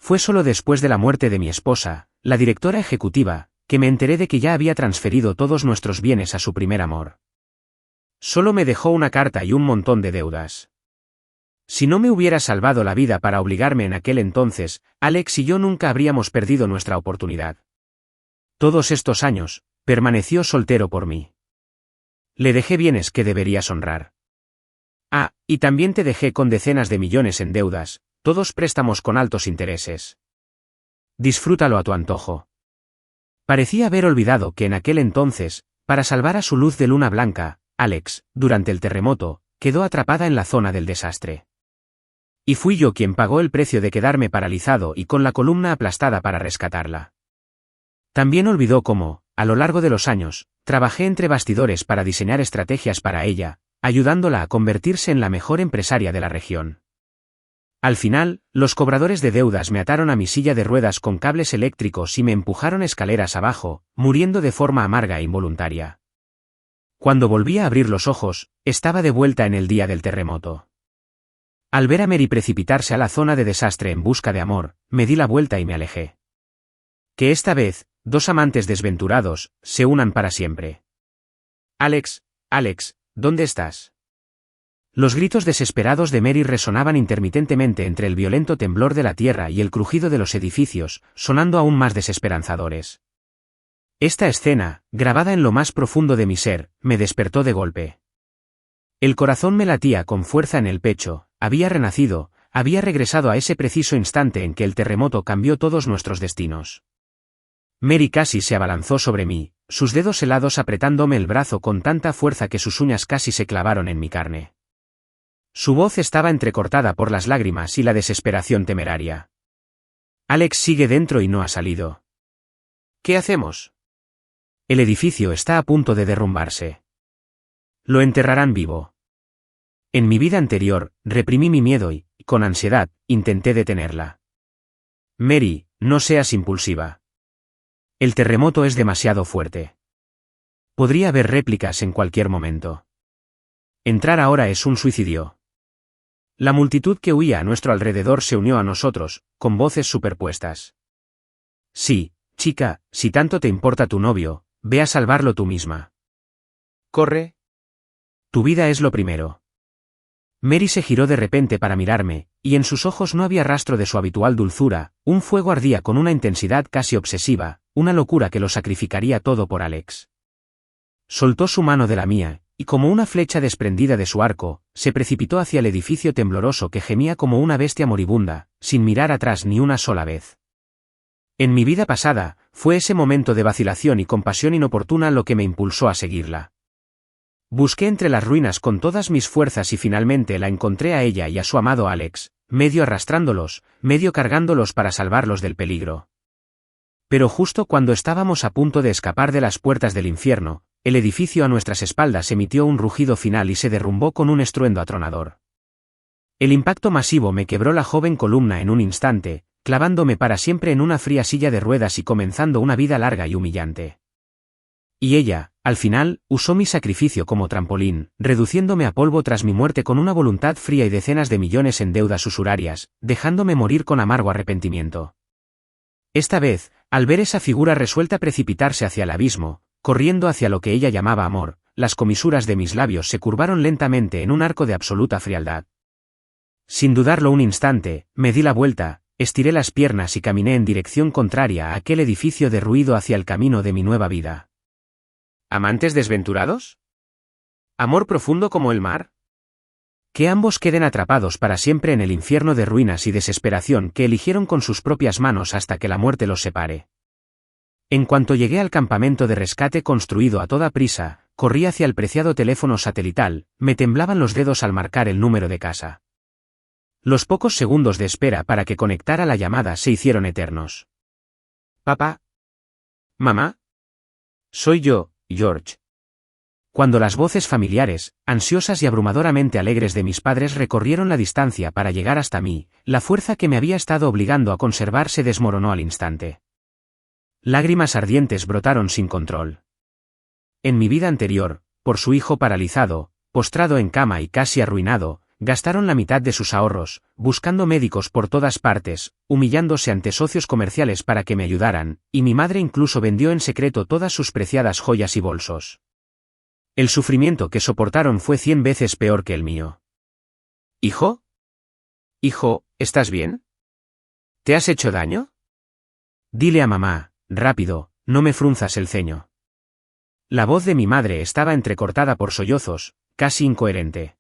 Fue solo después de la muerte de mi esposa, la directora ejecutiva, que me enteré de que ya había transferido todos nuestros bienes a su primer amor. Solo me dejó una carta y un montón de deudas. Si no me hubiera salvado la vida para obligarme en aquel entonces, Alex y yo nunca habríamos perdido nuestra oportunidad. Todos estos años, permaneció soltero por mí. Le dejé bienes que deberías honrar. Ah, y también te dejé con decenas de millones en deudas, todos préstamos con altos intereses. Disfrútalo a tu antojo. Parecía haber olvidado que en aquel entonces, para salvar a su luz de luna blanca, Alex, durante el terremoto, quedó atrapada en la zona del desastre. Y fui yo quien pagó el precio de quedarme paralizado y con la columna aplastada para rescatarla. También olvidó cómo, a lo largo de los años, trabajé entre bastidores para diseñar estrategias para ella, ayudándola a convertirse en la mejor empresaria de la región. Al final, los cobradores de deudas me ataron a mi silla de ruedas con cables eléctricos y me empujaron escaleras abajo, muriendo de forma amarga e involuntaria. Cuando volví a abrir los ojos, estaba de vuelta en el día del terremoto. Al ver a Mary precipitarse a la zona de desastre en busca de amor, me di la vuelta y me alejé. Que esta vez, dos amantes desventurados, se unan para siempre. Alex, ¿dónde estás? Los gritos desesperados de Mary resonaban intermitentemente entre el violento temblor de la tierra y el crujido de los edificios, sonando aún más desesperanzadores. Esta escena, grabada en lo más profundo de mi ser, me despertó de golpe. El corazón me latía con fuerza en el pecho, había renacido, había regresado a ese preciso instante en que el terremoto cambió todos nuestros destinos. Mary casi se abalanzó sobre mí, sus dedos helados apretándome el brazo con tanta fuerza que sus uñas casi se clavaron en mi carne. Su voz estaba entrecortada por las lágrimas y la desesperación temeraria. Alex sigue dentro y no ha salido. ¿Qué hacemos? El edificio está a punto de derrumbarse. Lo enterrarán vivo. En mi vida anterior, reprimí mi miedo y, con ansiedad, intenté detenerla. Mary, no seas impulsiva. El terremoto es demasiado fuerte. Podría haber réplicas en cualquier momento. Entrar ahora es un suicidio. La multitud que huía a nuestro alrededor se unió a nosotros, con voces superpuestas. Sí, chica, si tanto te importa tu novio, ve a salvarlo tú misma. Corre. Tu vida es lo primero. Mary se giró de repente para mirarme, y en sus ojos no había rastro de su habitual dulzura, un fuego ardía con una intensidad casi obsesiva, una locura que lo sacrificaría todo por Alex. Soltó su mano de la mía, y como una flecha desprendida de su arco, se precipitó hacia el edificio tembloroso que gemía como una bestia moribunda, sin mirar atrás ni una sola vez. En mi vida pasada, fue ese momento de vacilación y compasión inoportuna lo que me impulsó a seguirla. Busqué entre las ruinas con todas mis fuerzas y finalmente la encontré a ella y a su amado Alex, medio arrastrándolos, medio cargándolos para salvarlos del peligro. Pero justo cuando estábamos a punto de escapar de las puertas del infierno, el edificio a nuestras espaldas emitió un rugido final y se derrumbó con un estruendo atronador. El impacto masivo me quebró la joven columna en un instante, clavándome para siempre en una fría silla de ruedas y comenzando una vida larga y humillante. Y ella, al final, usó mi sacrificio como trampolín, reduciéndome a polvo tras mi muerte con una voluntad fría y decenas de millones en deudas usurarias, dejándome morir con amargo arrepentimiento. Esta vez, al ver esa figura resuelta precipitarse hacia el abismo, corriendo hacia lo que ella llamaba amor, las comisuras de mis labios se curvaron lentamente en un arco de absoluta frialdad. Sin dudarlo un instante, me di la vuelta, estiré las piernas y caminé en dirección contraria a aquel edificio derruido hacia el camino de mi nueva vida. ¿Amantes desventurados? ¿Amor profundo como el mar? Que ambos queden atrapados para siempre en el infierno de ruinas y desesperación que eligieron con sus propias manos hasta que la muerte los separe. En cuanto llegué al campamento de rescate construido a toda prisa, corrí hacia el preciado teléfono satelital, me temblaban los dedos al marcar el número de casa. Los pocos segundos de espera para que conectara la llamada se hicieron eternos. ¿Papá? ¿Mamá? Soy yo, George. Cuando las voces familiares, ansiosas y abrumadoramente alegres de mis padres recorrieron la distancia para llegar hasta mí, la fuerza que me había estado obligando a conservar se desmoronó al instante. Lágrimas ardientes brotaron sin control. En mi vida anterior, por su hijo paralizado, postrado en cama y casi arruinado, gastaron la mitad de sus ahorros, buscando médicos por todas partes, humillándose ante socios comerciales para que me ayudaran, y mi madre incluso vendió en secreto todas sus preciadas joyas y bolsos. El sufrimiento que soportaron fue 100 veces peor que el mío. ¿Hijo? Hijo, ¿estás bien? ¿Te has hecho daño? Dile a mamá, rápido, no me frunzas el ceño. La voz de mi madre estaba entrecortada por sollozos, casi incoherente.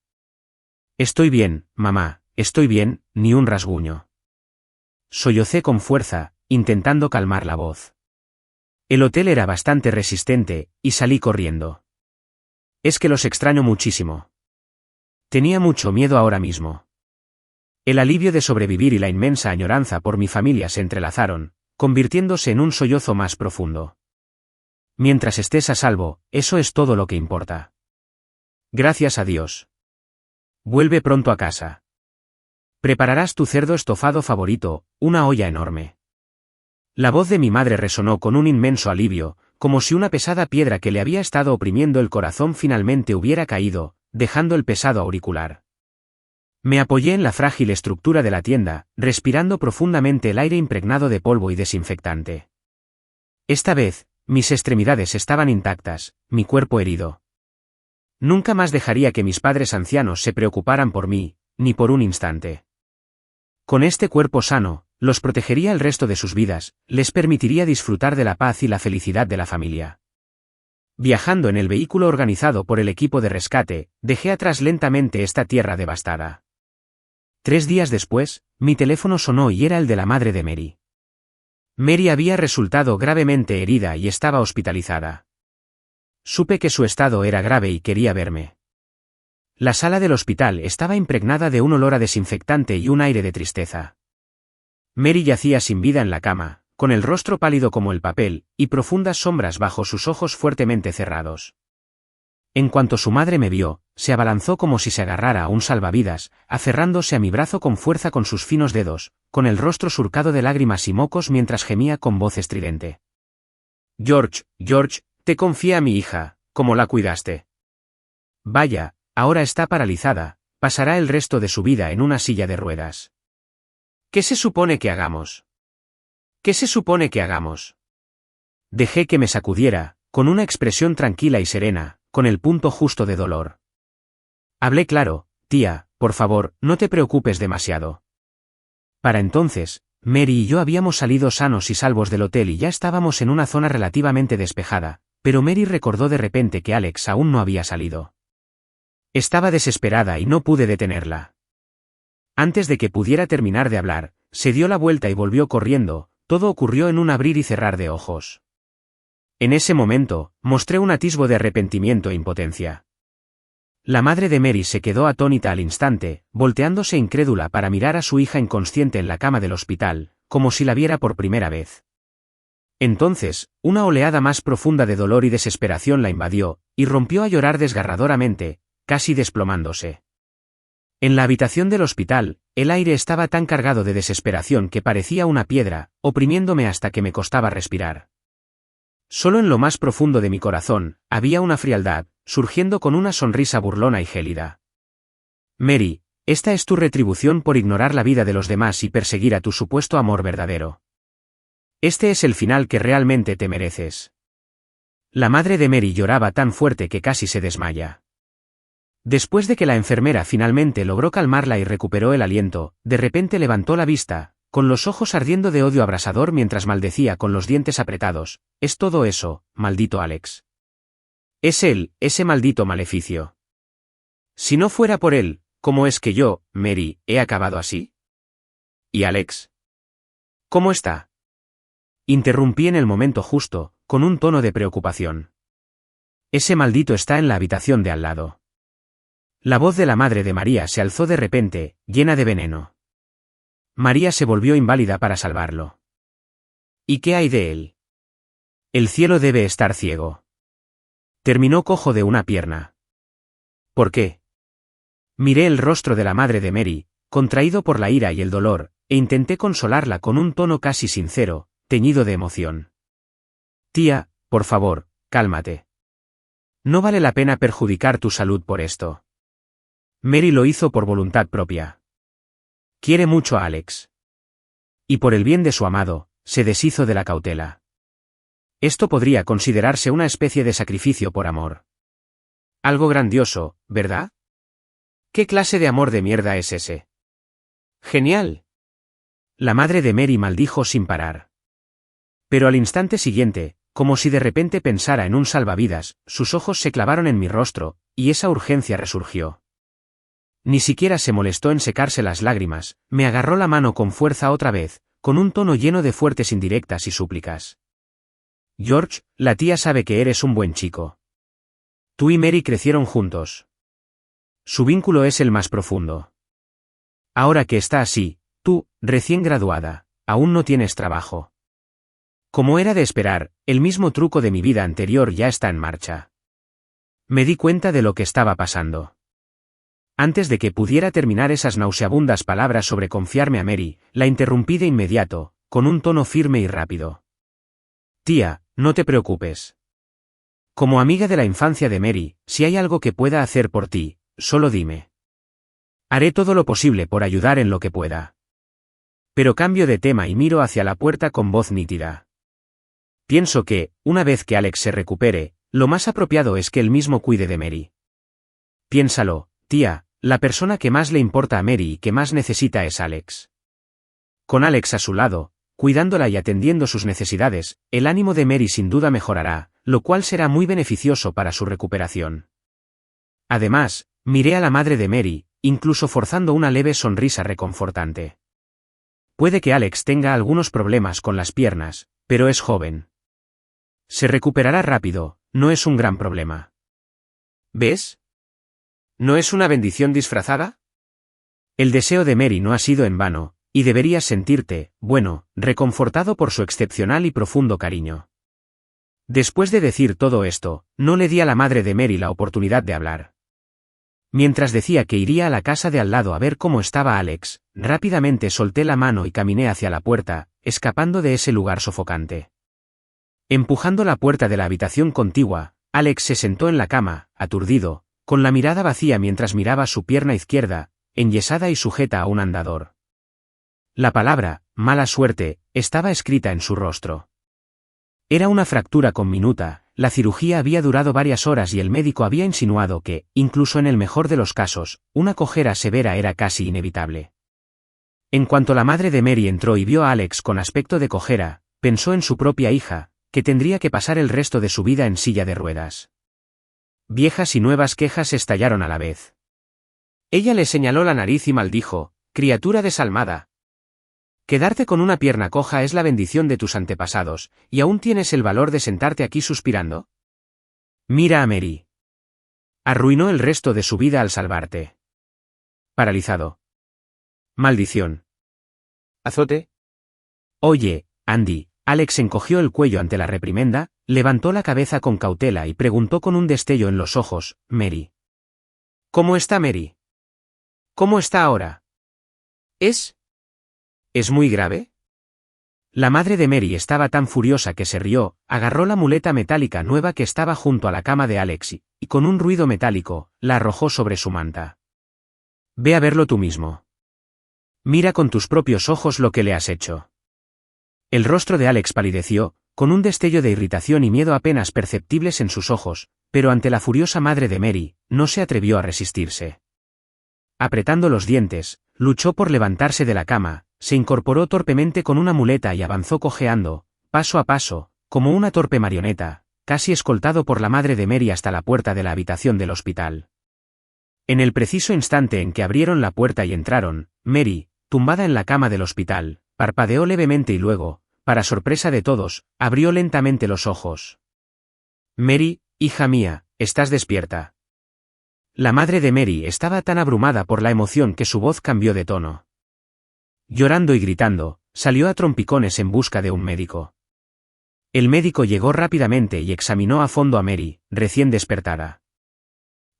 Estoy bien, mamá, estoy bien, ni un rasguño. Sollocé con fuerza, intentando calmar la voz. El hotel era bastante resistente, y salí corriendo. Es que los extraño muchísimo. Tenía mucho miedo ahora mismo. El alivio de sobrevivir y la inmensa añoranza por mi familia se entrelazaron, convirtiéndose en un sollozo más profundo. Mientras estés a salvo, eso es todo lo que importa. Gracias a Dios. Vuelve pronto a casa. Prepararás tu cerdo estofado favorito, una olla enorme. La voz de mi madre resonó con un inmenso alivio, como si una pesada piedra que le había estado oprimiendo el corazón finalmente hubiera caído, dejando el pesado auricular. Me apoyé en la frágil estructura de la tienda, respirando profundamente el aire impregnado de polvo y desinfectante. Esta vez, mis extremidades estaban intactas, mi cuerpo herido. Nunca más dejaría que mis padres ancianos se preocuparan por mí, ni por un instante. Con este cuerpo sano, los protegería el resto de sus vidas, les permitiría disfrutar de la paz y la felicidad de la familia. Viajando en el vehículo organizado por el equipo de rescate, dejé atrás lentamente esta tierra devastada. 3 días después, mi teléfono sonó y era el de la madre de Mary. Mary había resultado gravemente herida y estaba hospitalizada. Supe que su estado era grave y quería verme. La sala del hospital estaba impregnada de un olor a desinfectante y un aire de tristeza. Mary yacía sin vida en la cama, con el rostro pálido como el papel, y profundas sombras bajo sus ojos fuertemente cerrados. En cuanto su madre me vio, se abalanzó como si se agarrara a un salvavidas, aferrándose a mi brazo con fuerza con sus finos dedos, con el rostro surcado de lágrimas y mocos mientras gemía con voz estridente. George, te confié a mi hija, ¿cómo la cuidaste? Vaya, ahora está paralizada, pasará el resto de su vida en una silla de ruedas. ¿Qué se supone que hagamos? ¿Qué se supone que hagamos? Dejé que me sacudiera, con una expresión tranquila y serena, con el punto justo de dolor. Hablé claro, tía, por favor, no te preocupes demasiado. Para entonces, Mary y yo habíamos salido sanos y salvos del hotel y ya estábamos en una zona relativamente despejada, pero Mary recordó de repente que Alex aún no había salido. Estaba desesperada y no pude detenerla. Antes de que pudiera terminar de hablar, se dio la vuelta y volvió corriendo, todo ocurrió en un abrir y cerrar de ojos. En ese momento, mostré un atisbo de arrepentimiento e impotencia. La madre de Mary se quedó atónita al instante, volteándose incrédula para mirar a su hija inconsciente en la cama del hospital, como si la viera por primera vez. Entonces, una oleada más profunda de dolor y desesperación la invadió, y rompió a llorar desgarradoramente, casi desplomándose. En la habitación del hospital, el aire estaba tan cargado de desesperación que parecía una piedra, oprimiéndome hasta que me costaba respirar. Solo en lo más profundo de mi corazón, había una frialdad, surgiendo con una sonrisa burlona y gélida. Mary, esta es tu retribución por ignorar la vida de los demás y perseguir a tu supuesto amor verdadero. Este es el final que realmente te mereces. La madre de Mary lloraba tan fuerte que casi se desmaya. Después de que la enfermera finalmente logró calmarla y recuperó el aliento, de repente levantó la vista, con los ojos ardiendo de odio abrasador mientras maldecía con los dientes apretados. Es todo eso, maldito Alex. Es él, ese maldito maleficio. Si no fuera por él, ¿cómo es que yo, Mary, he acabado así? ¿Y Alex? ¿Cómo está? Interrumpí en el momento justo, con un tono de preocupación. Ese maldito está en la habitación de al lado. La voz de la madre de María se alzó de repente, llena de veneno. María se volvió inválida para salvarlo. ¿Y qué hay de él? El cielo debe estar ciego. Terminó cojo de una pierna. ¿Por qué? Miré el rostro de la madre de Mary, contraído por la ira y el dolor, e intenté consolarla con un tono casi sincero, teñido de emoción. Tía, por favor, cálmate. No vale la pena perjudicar tu salud por esto. Mary lo hizo por voluntad propia. Quiere mucho a Alex. Y por el bien de su amado, se deshizo de la cautela. Esto podría considerarse una especie de sacrificio por amor. Algo grandioso, ¿verdad? ¿Qué clase de amor de mierda es ese? Genial. La madre de Mary maldijo sin parar. Pero al instante siguiente, como si de repente pensara en un salvavidas, sus ojos se clavaron en mi rostro, y esa urgencia resurgió. Ni siquiera se molestó en secarse las lágrimas, me agarró la mano con fuerza otra vez, con un tono lleno de fuertes indirectas y súplicas. George, la tía sabe que eres un buen chico. Tú y Mary crecieron juntos. Su vínculo es el más profundo. Ahora que está así, tú, recién graduada, aún no tienes trabajo. Como era de esperar, el mismo truco de mi vida anterior ya está en marcha. Me di cuenta de lo que estaba pasando. Antes de que pudiera terminar esas nauseabundas palabras sobre confiarme a Mary, la interrumpí de inmediato, con un tono firme y rápido. Tía, no te preocupes. Como amiga de la infancia de Mary, si hay algo que pueda hacer por ti, solo dime. Haré todo lo posible por ayudar en lo que pueda. Pero cambio de tema y miro hacia la puerta con voz nítida. Pienso que, una vez que Alex se recupere, lo más apropiado es que él mismo cuide de Mary. Piénsalo, tía, la persona que más le importa a Mary y que más necesita es Alex. Con Alex a su lado, cuidándola y atendiendo sus necesidades, el ánimo de Mary sin duda mejorará, lo cual será muy beneficioso para su recuperación. Además, miré a la madre de Mary, incluso forzando una leve sonrisa reconfortante. Puede que Alex tenga algunos problemas con las piernas, pero es joven. Se recuperará rápido, no es un gran problema. ¿Ves? ¿No es una bendición disfrazada? El deseo de Mary no ha sido en vano, y deberías sentirte, bueno, reconfortado por su excepcional y profundo cariño. Después de decir todo esto, no le di a la madre de Mary la oportunidad de hablar. Mientras decía que iría a la casa de al lado a ver cómo estaba Alex, rápidamente solté la mano y caminé hacia la puerta, escapando de ese lugar sofocante. Empujando la puerta de la habitación contigua, Alex se sentó en la cama, aturdido, con la mirada vacía mientras miraba su pierna izquierda, enyesada y sujeta a un andador. La palabra, mala suerte, estaba escrita en su rostro. Era una fractura conminuta, la cirugía había durado varias horas y el médico había insinuado que, incluso en el mejor de los casos, una cojera severa era casi inevitable. En cuanto la madre de Mary entró y vio a Alex con aspecto de cojera, pensó en su propia hija, que tendría que pasar el resto de su vida en silla de ruedas. Viejas y nuevas quejas estallaron a la vez. Ella le señaló la nariz y maldijo, criatura desalmada. Quedarte con una pierna coja es la bendición de tus antepasados, ¿y aún tienes el valor de sentarte aquí suspirando? Mira a Mary. Arruinó el resto de su vida al salvarte. Paralizado. Maldición. Azote. Oye, Andy, Alex encogió el cuello ante la reprimenda, levantó la cabeza con cautela y preguntó con un destello en los ojos, Mary. ¿Cómo está Mary? ¿Cómo está ahora? ¿Es muy grave? La madre de Mary estaba tan furiosa que se rió, agarró la muleta metálica nueva que estaba junto a la cama de Alex y, con un ruido metálico, la arrojó sobre su manta. Ve a verlo tú mismo. Mira con tus propios ojos lo que le has hecho. El rostro de Alex palideció, con un destello de irritación y miedo apenas perceptibles en sus ojos, pero ante la furiosa madre de Mary, no se atrevió a resistirse. Apretando los dientes, luchó por levantarse de la cama, se incorporó torpemente con una muleta y avanzó cojeando, paso a paso, como una torpe marioneta, casi escoltado por la madre de Mary hasta la puerta de la habitación del hospital. En el preciso instante en que abrieron la puerta y entraron, Mary, tumbada en la cama del hospital, parpadeó levemente y luego, para sorpresa de todos, abrió lentamente los ojos. Mary, hija mía, ¿estás despierta? La madre de Mary estaba tan abrumada por la emoción que su voz cambió de tono. Llorando y gritando, salió a trompicones en busca de un médico. El médico llegó rápidamente y examinó a fondo a Mary, recién despertada.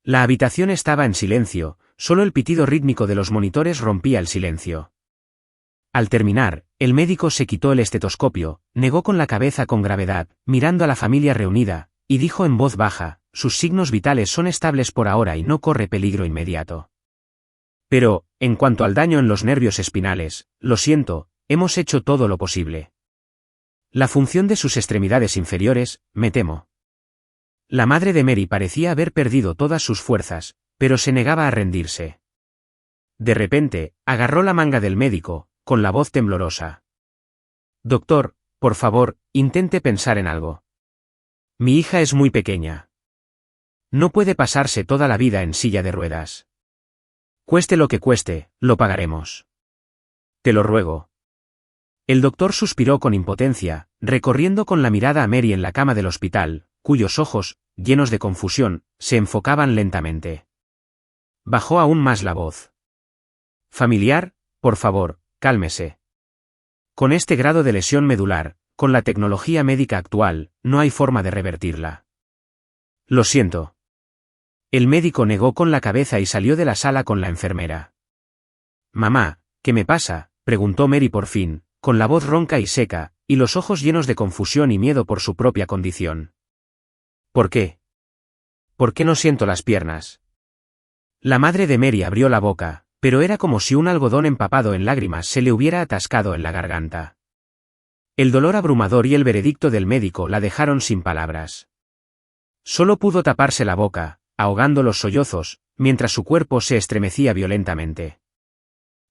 La habitación estaba en silencio, solo el pitido rítmico de los monitores rompía el silencio. Al terminar, el médico se quitó el estetoscopio, negó con la cabeza con gravedad, mirando a la familia reunida, y dijo en voz baja, sus signos vitales son estables por ahora y no corre peligro inmediato. Pero, en cuanto al daño en los nervios espinales, lo siento, hemos hecho todo lo posible. La función de sus extremidades inferiores, me temo. La madre de Mary parecía haber perdido todas sus fuerzas, pero se negaba a rendirse. De repente, agarró la manga del médico, con la voz temblorosa. Doctor, por favor, intente pensar en algo. Mi hija es muy pequeña. No puede pasarse toda la vida en silla de ruedas. Cueste lo que cueste, lo pagaremos. Te lo ruego. El doctor suspiró con impotencia, recorriendo con la mirada a Mary en la cama del hospital, cuyos ojos, llenos de confusión, se enfocaban lentamente. Bajó aún más la voz. Familiar, por favor, cálmese. Con este grado de lesión medular, con la tecnología médica actual, no hay forma de revertirla. Lo siento. El médico negó con la cabeza y salió de la sala con la enfermera. Mamá, ¿qué me pasa?, preguntó Mary por fin, con la voz ronca y seca, y los ojos llenos de confusión y miedo por su propia condición. ¿Por qué? ¿Por qué no siento las piernas? La madre de Mary abrió la boca, pero era como si un algodón empapado en lágrimas se le hubiera atascado en la garganta. El dolor abrumador y el veredicto del médico la dejaron sin palabras. Solo pudo taparse la boca, ahogando los sollozos, mientras su cuerpo se estremecía violentamente.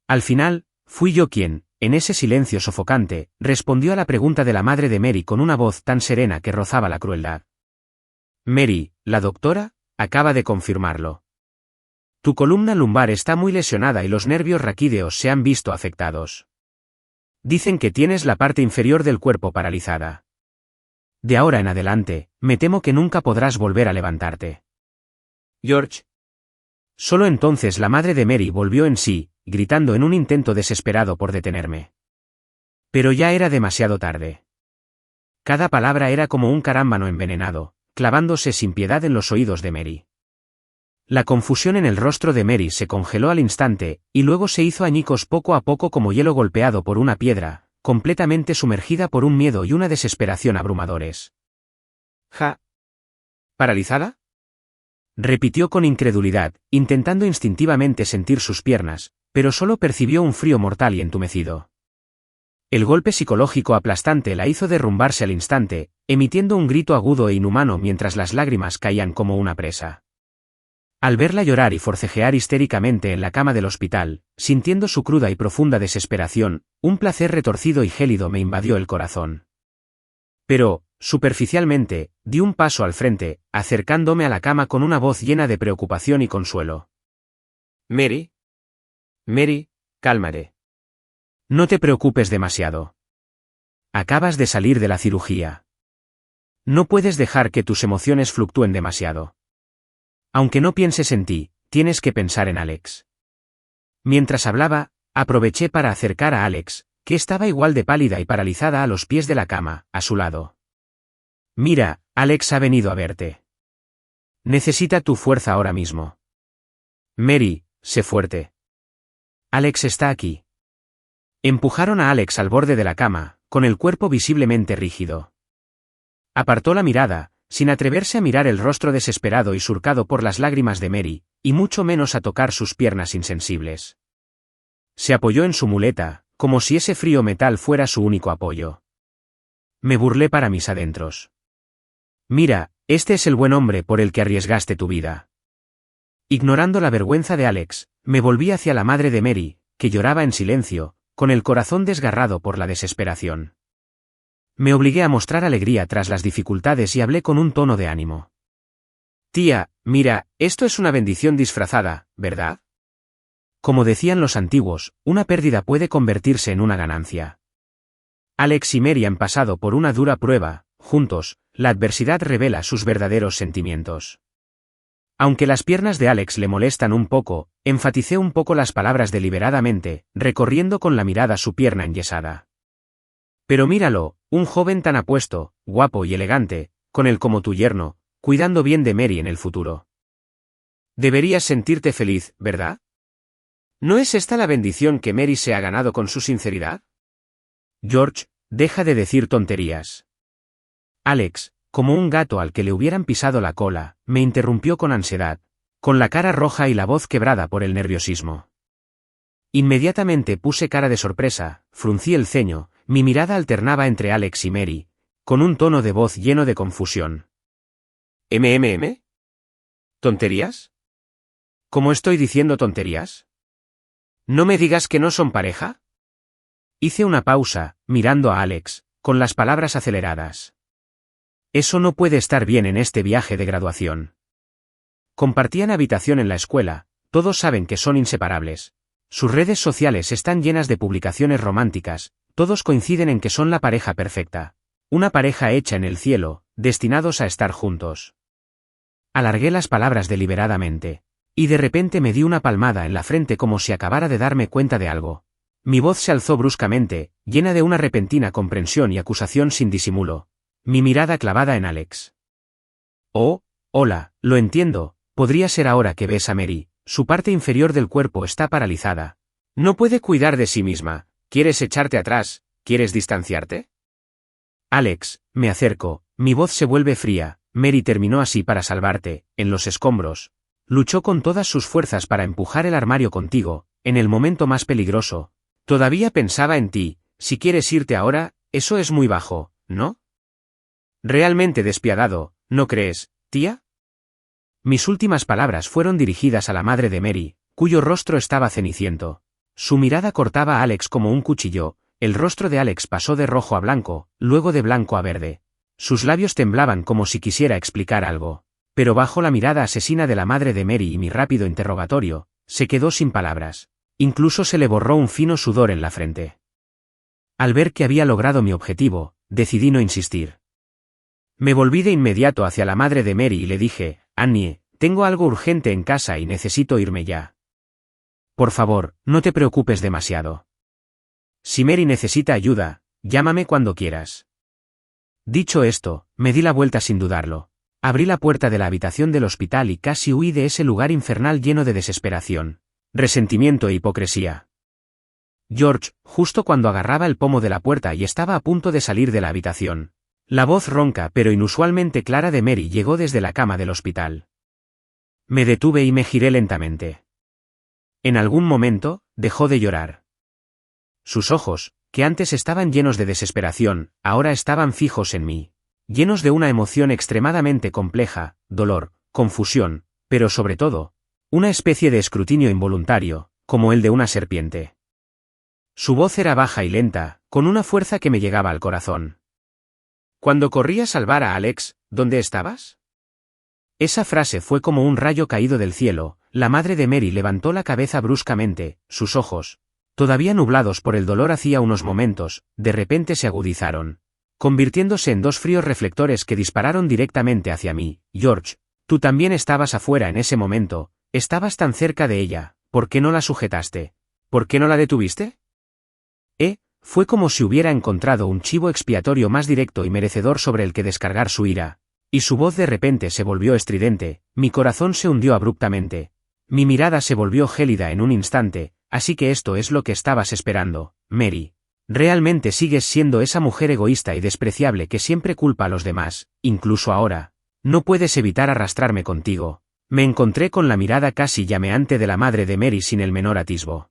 Al final, fui yo quien, en ese silencio sofocante, respondió a la pregunta de la madre de Mary con una voz tan serena que rozaba la crueldad. Mary, la doctora, acaba de confirmarlo. Tu columna lumbar está muy lesionada y los nervios raquídeos se han visto afectados. Dicen que tienes la parte inferior del cuerpo paralizada. De ahora en adelante, me temo que nunca podrás volver a levantarte. George. Solo entonces la madre de Mary volvió en sí, gritando en un intento desesperado por detenerme. Pero ya era demasiado tarde. Cada palabra era como un carámbano envenenado, clavándose sin piedad en los oídos de Mary. La confusión en el rostro de Mary se congeló al instante, y luego se hizo añicos poco a poco como hielo golpeado por una piedra, completamente sumergida por un miedo y una desesperación abrumadores. ¿Ja? ¿Paralizada? Repitió con incredulidad, intentando instintivamente sentir sus piernas, pero solo percibió un frío mortal y entumecido. El golpe psicológico aplastante la hizo derrumbarse al instante, emitiendo un grito agudo e inhumano mientras las lágrimas caían como una presa. Al verla llorar y forcejear histéricamente en la cama del hospital, sintiendo su cruda y profunda desesperación, un placer retorcido y gélido me invadió el corazón. Pero, superficialmente, di un paso al frente, acercándome a la cama con una voz llena de preocupación y consuelo. Mary. Mary, cálmate. No te preocupes demasiado. Acabas de salir de la cirugía. No puedes dejar que tus emociones fluctúen demasiado. Aunque no pienses en ti, tienes que pensar en Alex. Mientras hablaba, aproveché para acercar a Alex, que estaba igual de pálida y paralizada a los pies de la cama, a su lado. Mira, Alex ha venido a verte. Necesita tu fuerza ahora mismo. Mary, sé fuerte. Alex está aquí. Empujaron a Alex al borde de la cama, con el cuerpo visiblemente rígido. Apartó la mirada, sin atreverse a mirar el rostro desesperado y surcado por las lágrimas de Mary, y mucho menos a tocar sus piernas insensibles. Se apoyó en su muleta, como si ese frío metal fuera su único apoyo. Me burlé para mis adentros. Mira, este es el buen hombre por el que arriesgaste tu vida. Ignorando la vergüenza de Alex, me volví hacia la madre de Mary, que lloraba en silencio, con el corazón desgarrado por la desesperación. Me obligué a mostrar alegría tras las dificultades y hablé con un tono de ánimo. Tía, mira, esto es una bendición disfrazada, ¿verdad? Como decían los antiguos, una pérdida puede convertirse en una ganancia. Alex y Mary han pasado por una dura prueba, juntos, la adversidad revela sus verdaderos sentimientos. Aunque las piernas de Alex le molestan un poco, enfaticé un poco las palabras deliberadamente, recorriendo con la mirada su pierna enyesada. Pero míralo, un joven tan apuesto, guapo y elegante, con él como tu yerno, cuidando bien de Mary en el futuro. Deberías sentirte feliz, ¿verdad? ¿No es esta la bendición que Mary se ha ganado con su sinceridad? George, deja de decir tonterías. Alex, como un gato al que le hubieran pisado la cola, me interrumpió con ansiedad, con la cara roja y la voz quebrada por el nerviosismo. Inmediatamente puse cara de sorpresa, fruncí el ceño, mi mirada alternaba entre Alex y Mary, con un tono de voz lleno de confusión. ¿MMM? ¿Tonterías? ¿Cómo estoy diciendo tonterías? ¿No me digas que no son pareja? Hice una pausa, mirando a Alex, con las palabras aceleradas. Eso no puede estar bien en este viaje de graduación. Compartían habitación en la escuela, todos saben que son inseparables. Sus redes sociales están llenas de publicaciones románticas, todos coinciden en que son la pareja perfecta. Una pareja hecha en el cielo, destinados a estar juntos. Alargué las palabras deliberadamente. Y de repente me di una palmada en la frente como si acabara de darme cuenta de algo. Mi voz se alzó bruscamente, llena de una repentina comprensión y acusación sin disimulo. Mi mirada clavada en Alex. Oh, hola, lo entiendo, podría ser ahora que ves a Mary, su parte inferior del cuerpo está paralizada. No puede cuidar de sí misma, ¿quieres echarte atrás? ¿Quieres distanciarte? Alex, me acerco, mi voz se vuelve fría, Mary terminó así para salvarte, en los escombros. Luchó con todas sus fuerzas para empujar el armario contigo, en el momento más peligroso. Todavía pensaba en ti, si quieres irte ahora, eso es muy bajo, ¿no? Realmente despiadado, ¿no crees, tía? Mis últimas palabras fueron dirigidas a la madre de Mary, cuyo rostro estaba ceniciento. Su mirada cortaba a Alex como un cuchillo, el rostro de Alex pasó de rojo a blanco, luego de blanco a verde. Sus labios temblaban como si quisiera explicar algo. Pero bajo la mirada asesina de la madre de Mary y mi rápido interrogatorio, se quedó sin palabras. Incluso se le borró un fino sudor en la frente. Al ver que había logrado mi objetivo, decidí no insistir. Me volví de inmediato hacia la madre de Mary y le dije, Annie, tengo algo urgente en casa y necesito irme ya. Por favor, no te preocupes demasiado. Si Mary necesita ayuda, llámame cuando quieras. Dicho esto, me di la vuelta sin dudarlo. Abrí la puerta de la habitación del hospital y casi huí de ese lugar infernal lleno de desesperación, resentimiento e hipocresía. George, justo cuando agarraba el pomo de la puerta y estaba a punto de salir de la habitación. La voz ronca pero inusualmente clara de Mary llegó desde la cama del hospital. Me detuve y me giré lentamente. En algún momento, dejó de llorar. Sus ojos, que antes estaban llenos de desesperación, ahora estaban fijos en mí. Llenos de una emoción extremadamente compleja, dolor, confusión, pero sobre todo, una especie de escrutinio involuntario, como el de una serpiente. Su voz era baja y lenta, con una fuerza que me llegaba al corazón. Cuando corrí a salvar a Alex, ¿dónde estabas? Esa frase fue como un rayo caído del cielo. La madre de Mary levantó la cabeza bruscamente, sus ojos, todavía nublados por el dolor hacía unos momentos, de repente se agudizaron, convirtiéndose en dos fríos reflectores que dispararon directamente hacia mí. George, tú también estabas afuera en ese momento, estabas tan cerca de ella, ¿por qué no la sujetaste? ¿Por qué no la detuviste? Fue como si hubiera encontrado un chivo expiatorio más directo y merecedor sobre el que descargar su ira. Y su voz de repente se volvió estridente, mi corazón se hundió abruptamente. Mi mirada se volvió gélida en un instante, así que esto es lo que estabas esperando, Mary. Realmente sigues siendo esa mujer egoísta y despreciable que siempre culpa a los demás, incluso ahora. No puedes evitar arrastrarme contigo. Me encontré con la mirada casi llameante de la madre de Mary sin el menor atisbo.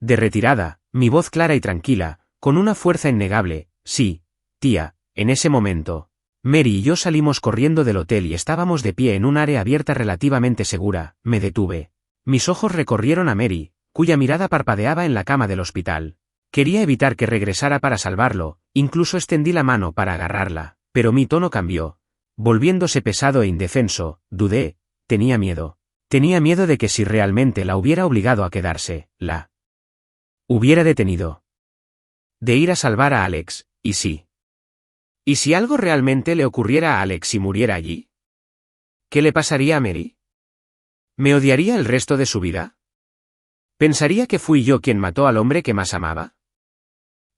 De retirada, mi voz clara y tranquila, con una fuerza innegable, sí, tía, en ese momento. Mary y yo salimos corriendo del hotel y estábamos de pie en un área abierta relativamente segura, me detuve. Mis ojos recorrieron a Mary, cuya mirada parpadeaba en la cama del hospital. Quería evitar que regresara para salvarlo, incluso extendí la mano para agarrarla, pero mi tono cambió. Volviéndose pesado e indefenso, dudé, tenía miedo. Tenía miedo de que si realmente la hubiera obligado a quedarse, la hubiera detenido. De ir a salvar a Alex, y sí. ¿Y si algo realmente le ocurriera a Alex y muriera allí? ¿Qué le pasaría a Mary? ¿Me odiaría el resto de su vida? ¿Pensaría que fui yo quien mató al hombre que más amaba?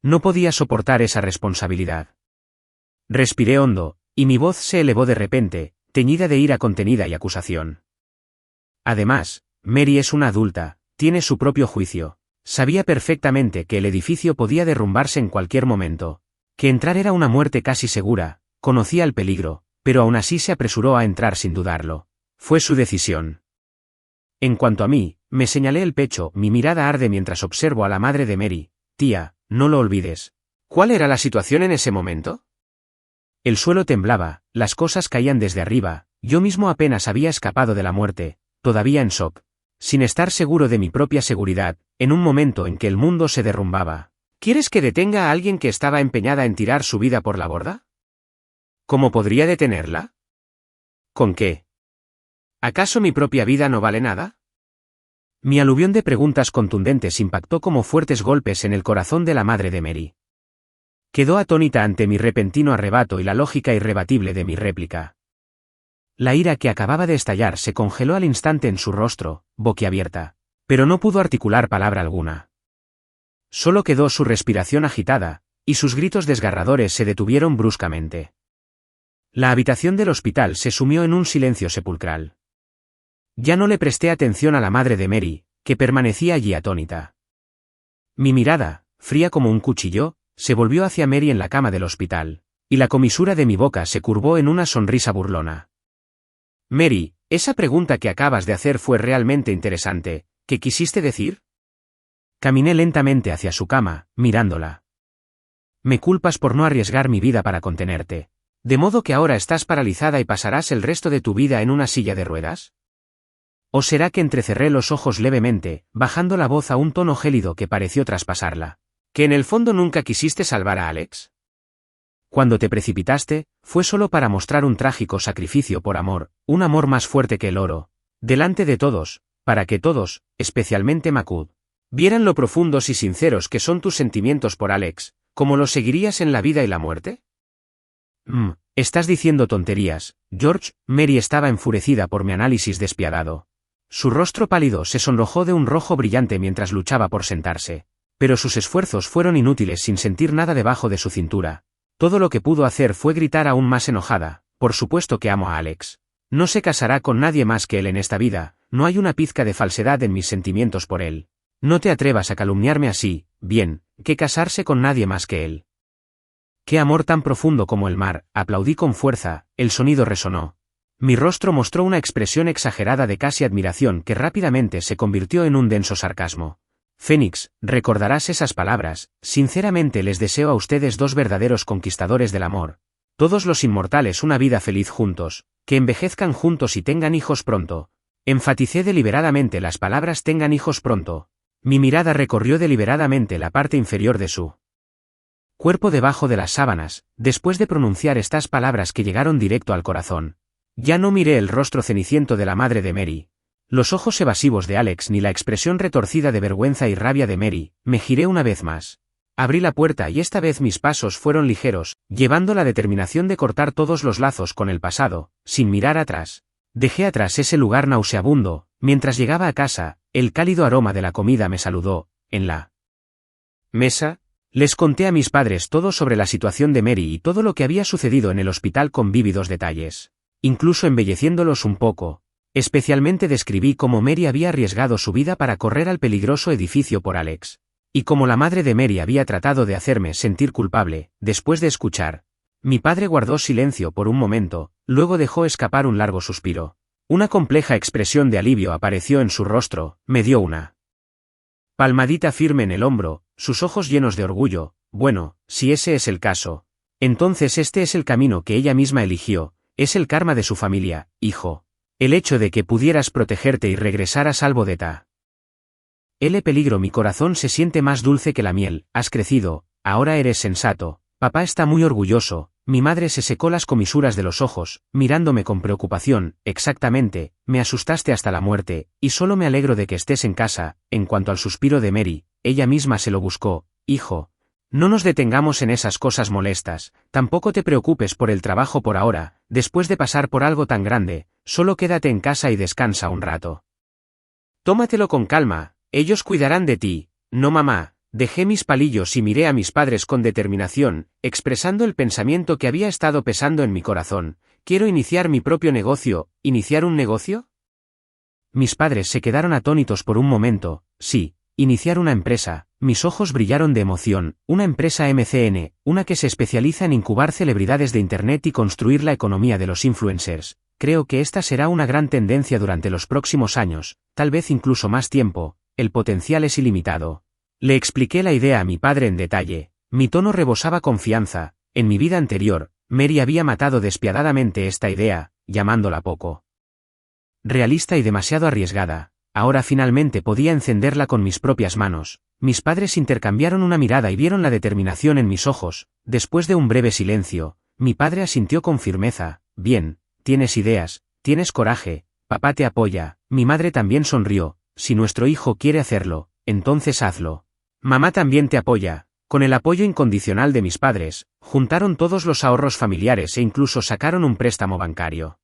No podía soportar esa responsabilidad. Respiré hondo, y mi voz se elevó de repente, teñida de ira contenida y acusación. Además, Mary es una adulta, tiene su propio juicio. Sabía perfectamente que el edificio podía derrumbarse en cualquier momento. Que entrar era una muerte casi segura, conocía el peligro, pero aún así se apresuró a entrar sin dudarlo. Fue su decisión. En cuanto a mí, Me señalé el pecho, mi mirada arde mientras observo a la madre de Mary. Tía, no lo olvides. ¿Cuál era la situación en ese momento? El suelo temblaba, las cosas caían desde arriba, yo mismo apenas había escapado de la muerte, todavía en shock. Sin estar seguro de mi propia seguridad, en un momento en que el mundo se derrumbaba. ¿Quieres que detenga a alguien que estaba empeñada en tirar su vida por la borda? ¿Cómo podría detenerla? ¿Con qué? ¿Acaso mi propia vida no vale nada? Mi aluvión de preguntas contundentes impactó como fuertes golpes en el corazón de la madre de Mary. Quedó atónita ante mi repentino arrebato y la lógica irrebatible de mi réplica. La ira que acababa de estallar se congeló al instante en su rostro, boquiabierta, pero no pudo articular palabra alguna. Solo quedó su respiración agitada, y sus gritos desgarradores se detuvieron bruscamente. La habitación del hospital se sumió en un silencio sepulcral. Ya no le presté atención a la madre de Mary, que permanecía allí atónita. Mi mirada, fría como un cuchillo, se volvió hacia Mary en la cama del hospital, y la comisura de mi boca se curvó en una sonrisa burlona. Mary, esa pregunta que acabas de hacer fue realmente interesante. ¿Qué quisiste decir? Caminé lentamente hacia su cama, mirándola. Me culpas por no arriesgar mi vida para contenerte. ¿De modo que ahora estás paralizada y pasarás el resto de tu vida en una silla de ruedas? ¿O será que entrecerré los ojos levemente, bajando la voz a un tono gélido que pareció traspasarla? ¿Que en el fondo nunca quisiste salvar a Alex? Cuando te precipitaste, fue solo para mostrar un trágico sacrificio por amor, un amor más fuerte que el oro, delante de todos, para que todos, especialmente Macud, vieran lo profundos y sinceros que son tus sentimientos por Alex, ¿cómo los seguirías en la vida y la muerte? Estás diciendo tonterías, George. Mary estaba enfurecida por mi análisis despiadado. Su rostro pálido se sonrojó de un rojo brillante mientras luchaba por sentarse, pero sus esfuerzos fueron inútiles sin sentir nada debajo de su cintura. Todo lo que pudo hacer fue gritar aún más enojada, por supuesto que amo a Alex. No se casará con nadie más que él en esta vida, no hay una pizca de falsedad en mis sentimientos por él. No te atrevas a calumniarme así, bien, que casarse con nadie más que él. ¡Qué amor tan profundo como el mar! Aplaudí con fuerza, el sonido resonó. Mi rostro mostró una expresión exagerada de casi admiración que rápidamente se convirtió en un denso sarcasmo. Fénix, recordarás esas palabras, sinceramente les deseo a ustedes dos verdaderos conquistadores del amor. Todos los inmortales una vida feliz juntos, que envejezcan juntos y tengan hijos pronto. Enfaticé deliberadamente las palabras tengan hijos pronto. Mi mirada recorrió deliberadamente la parte inferior de su cuerpo debajo de las sábanas, después de pronunciar estas palabras que llegaron directo al corazón. Ya no miré el rostro ceniciento de la madre de Mary, los ojos evasivos de Alex ni la expresión retorcida de vergüenza y rabia de Mary. Me giré una vez más. Abrí la puerta y esta vez mis pasos fueron ligeros, llevando la determinación de cortar todos los lazos con el pasado, sin mirar atrás. Dejé atrás ese lugar nauseabundo. Mientras llegaba a casa, el cálido aroma de la comida me saludó. En la mesa, les conté a mis padres todo sobre la situación de Mary y todo lo que había sucedido en el hospital con vívidos detalles, incluso embelleciéndolos un poco. Especialmente describí cómo Mary había arriesgado su vida para correr al peligroso edificio por Alex, y cómo la madre de Mary había tratado de hacerme sentir culpable. Después de escuchar, mi padre guardó silencio por un momento, luego dejó escapar un largo suspiro. Una compleja expresión de alivio apareció en su rostro, me dio una palmadita firme en el hombro, sus ojos llenos de orgullo. Bueno, si ese es el caso, entonces este es el camino que ella misma eligió, es el karma de su familia, hijo. El hecho de que pudieras protegerte y regresar a salvo de ta. El peligro mi corazón se siente más dulce que la miel, has crecido, ahora eres sensato, papá está muy orgulloso. Mi madre se secó las comisuras de los ojos, mirándome con preocupación. Exactamente, me asustaste hasta la muerte, y solo me alegro de que estés en casa. En cuanto al suspiro de Mary, ella misma se lo buscó. Hijo, no nos detengamos en esas cosas molestas, tampoco te preocupes por el trabajo por ahora, después de pasar por algo tan grande, solo quédate en casa y descansa un rato. Tómatelo con calma, ellos cuidarán de ti. No mamá. Dejé mis palillos y miré a mis padres con determinación, expresando el pensamiento que había estado pesando en mi corazón. ¿Quiero iniciar mi propio negocio? ¿Iniciar un negocio? Mis padres se quedaron atónitos por un momento. Sí, iniciar una empresa. Mis ojos brillaron de emoción. Una empresa MCN, una que se especializa en incubar celebridades de Internet y construir la economía de los influencers. creo que esta será una gran tendencia durante los próximos años, tal vez incluso más tiempo, el potencial es ilimitado. Le expliqué la idea a mi padre en detalle, mi tono rebosaba confianza, en mi vida anterior, Mary había matado despiadadamente esta idea, llamándola poco realista y demasiado arriesgada. Ahora finalmente podía encenderla con mis propias manos. Mis padres intercambiaron una mirada y vieron la determinación en mis ojos. Después de un breve silencio, mi padre asintió con firmeza. Bien, tienes ideas, tienes coraje, papá te apoya. Mi madre también sonrió. Si nuestro hijo quiere hacerlo, entonces hazlo. Mamá también te apoya. Con el apoyo incondicional de mis padres, juntaron todos los ahorros familiares e incluso sacaron un préstamo bancario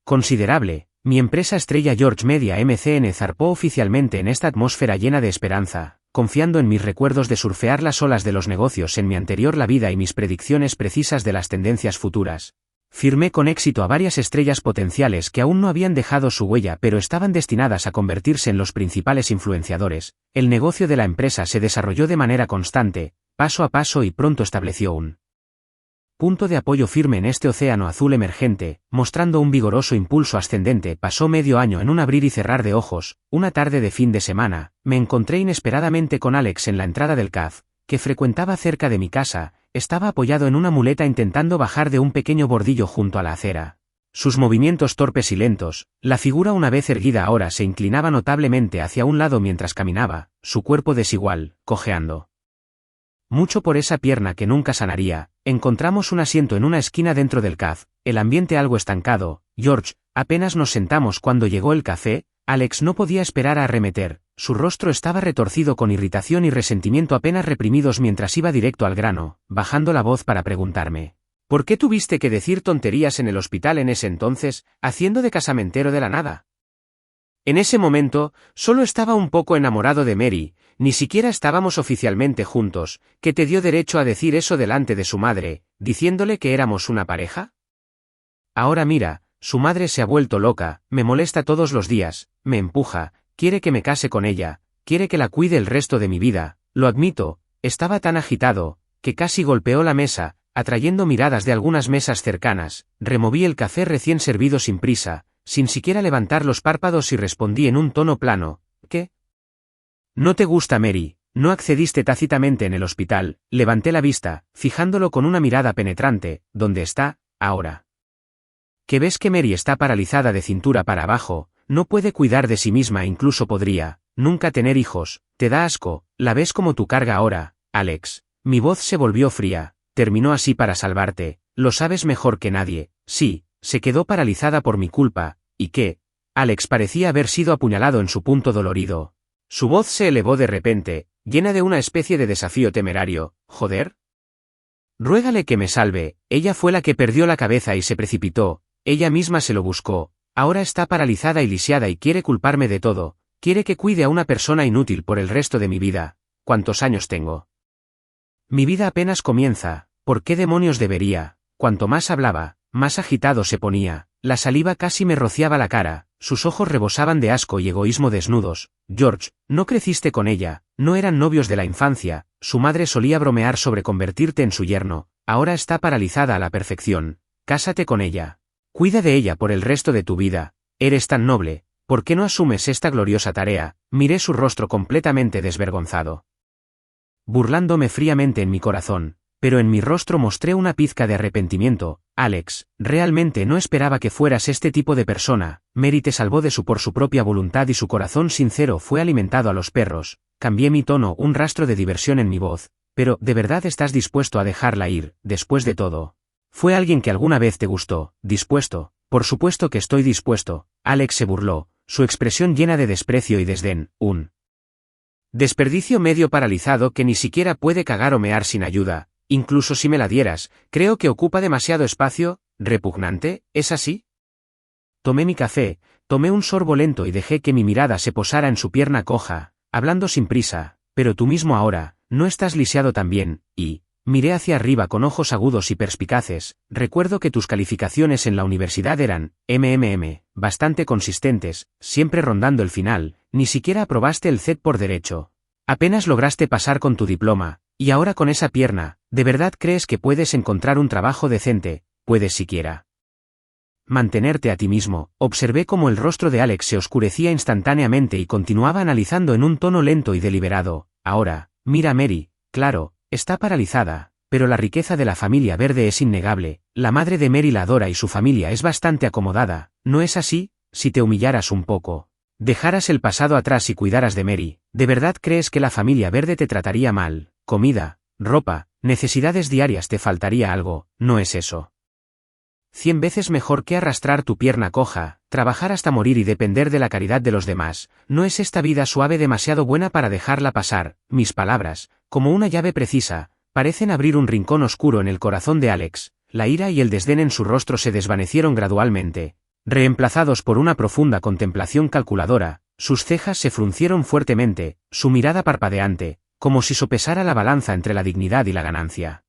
considerable. Mi empresa estrella George Media MCN zarpó oficialmente en esta atmósfera llena de esperanza, confiando en mis recuerdos de surfear las olas de los negocios en mi anterior la vida y mis predicciones precisas de las tendencias futuras. Firmé con éxito a varias estrellas potenciales que aún no habían dejado su huella pero estaban destinadas a convertirse en los principales influenciadores. El negocio de la empresa se desarrolló de manera constante, paso a paso y pronto estableció un punto de apoyo firme en este océano azul emergente, mostrando un vigoroso impulso ascendente. Pasó medio año en un abrir y cerrar de ojos. Una tarde de fin de semana, me encontré inesperadamente con Alex en la entrada del CAF, que frecuentaba cerca de mi casa. Estaba apoyado en una muleta intentando bajar de un pequeño bordillo junto a la acera. Sus movimientos torpes y lentos, la figura una vez erguida ahora se inclinaba notablemente hacia un lado mientras caminaba, su cuerpo desigual, cojeando mucho por esa pierna que nunca sanaría. Encontramos un asiento en una esquina dentro del CAF, el ambiente algo estancado. George, apenas nos sentamos cuando llegó el café. Alex no podía esperar a arremeter, su rostro estaba retorcido con irritación y resentimiento apenas reprimidos mientras iba directo al grano, bajando la voz para preguntarme: ¿por qué tuviste que decir tonterías en el hospital en ese entonces, haciendo de casamentero de la nada? En ese momento, solo estaba un poco enamorado de Mary, ni siquiera estábamos oficialmente juntos. ¿Qué te dio derecho a decir eso delante de su madre, diciéndole que éramos una pareja? Ahora mira, su madre se ha vuelto loca, me molesta todos los días, me empuja, quiere que me case con ella, quiere que la cuide el resto de mi vida. Lo admito, estaba tan agitado, que casi golpeó la mesa, atrayendo miradas de algunas mesas cercanas. Removí el café recién servido sin prisa, sin siquiera levantar los párpados y respondí en un tono plano: ¿qué? ¿No te gusta Mary? ¿No accediste tácitamente en el hospital? Levanté la vista, fijándolo con una mirada penetrante. ¿Dónde está, ahora? ¿Que ves que Mary está paralizada de cintura para abajo? No puede cuidar de sí misma e incluso podría nunca tener hijos. ¿Te da asco? ¿La ves como tu carga ahora, Alex? Mi voz se volvió fría. Terminó así para salvarte. Lo sabes mejor que nadie. Sí, se quedó paralizada por mi culpa. ¿Y qué? Alex parecía haber sido apuñalado en su punto dolorido. Su voz se elevó de repente, llena de una especie de desafío temerario. ¿Joder? Ruégale que me salve. Ella fue la que perdió la cabeza y se precipitó. Ella misma se lo buscó. Ahora está paralizada y lisiada y quiere culparme de todo. Quiere que cuide a una persona inútil por el resto de mi vida. ¿Cuántos años tengo? Mi vida apenas comienza. ¿Por qué demonios debería? Cuanto más hablaba, más agitado se ponía. La saliva casi me rociaba la cara. Sus ojos rebosaban de asco y egoísmo desnudos. George, no creciste con ella, no eran novios de la infancia. Su madre solía bromear sobre convertirte en su yerno. Ahora está paralizada a la perfección. Cásate con ella. Cuida de ella por el resto de tu vida. Eres tan noble. ¿Por qué no asumes esta gloriosa tarea? Miré su rostro completamente desvergonzado, burlándome fríamente en mi corazón, pero en mi rostro mostré una pizca de arrepentimiento. Alex, realmente no esperaba que fueras este tipo de persona. Mary te salvó de por su propia voluntad y su corazón sincero fue alimentado a los perros. Cambié mi tono, un rastro de diversión en mi voz. Pero, ¿de verdad estás dispuesto a dejarla ir, después de todo? ¿Fue alguien que alguna vez te gustó? ¿Dispuesto? Por supuesto que estoy dispuesto. Alex se burló, su expresión llena de desprecio y desdén. Un desperdicio medio paralizado que ni siquiera puede cagar o mear sin ayuda. Incluso si me la dieras, creo que ocupa demasiado espacio. ¿Repugnante? ¿Es así? Tomé mi café, tomé un sorbo lento y dejé que mi mirada se posara en su pierna coja, hablando sin prisa. Pero tú mismo ahora, ¿no estás lisiado también? Y miré hacia arriba con ojos agudos y perspicaces. Recuerdo que tus calificaciones en la universidad eran bastante consistentes, siempre rondando el final. Ni siquiera aprobaste el CET por derecho. Apenas lograste pasar con tu diploma. Y ahora con esa pierna, ¿de verdad crees que puedes encontrar un trabajo decente? ¿Puedes siquiera mantenerte a ti mismo. Observé cómo el rostro de Alex se oscurecía instantáneamente y continuaba analizando en un tono lento y deliberado. Ahora, mira a Mary, claro, está paralizada, pero la riqueza de la familia Verde es innegable. La madre de Mary la adora y su familia es bastante acomodada, ¿no es así? Si te humillaras un poco, dejaras el pasado atrás y cuidaras de Mary, ¿de verdad crees que la familia Verde te trataría mal? Comida, ropa, necesidades diarias, te faltaría algo, ¿no es eso? 100 veces mejor que arrastrar tu pierna coja, trabajar hasta morir y depender de la caridad de los demás. ¿No es esta vida suave demasiado buena para dejarla pasar? Mis palabras, como una llave precisa, parecen abrir un rincón oscuro en el corazón de Alex. La ira y el desdén en su rostro se desvanecieron gradualmente, reemplazados por una profunda contemplación calculadora. Sus cejas se fruncieron fuertemente, su mirada parpadeante, como si sopesara la balanza entre la dignidad y la ganancia.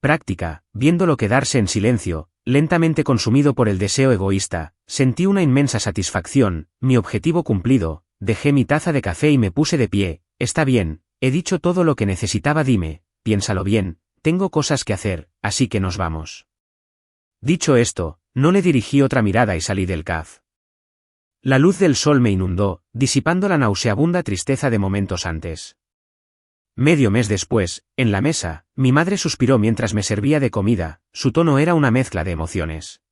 Práctica, viéndolo quedarse en silencio, lentamente consumido por el deseo egoísta, sentí una inmensa satisfacción. Mi objetivo cumplido. Dejé mi taza de café y me puse de pie. Está bien, he dicho todo lo que necesitaba, dime, piénsalo bien, tengo cosas que hacer, así que nos vamos. Dicho esto, no le dirigí otra mirada y salí del caf. La luz del sol me inundó, disipando la nauseabunda tristeza de momentos antes. Medio mes después, en la mesa, mi madre suspiró mientras me servía de comida. Su tono era una mezcla de emociones.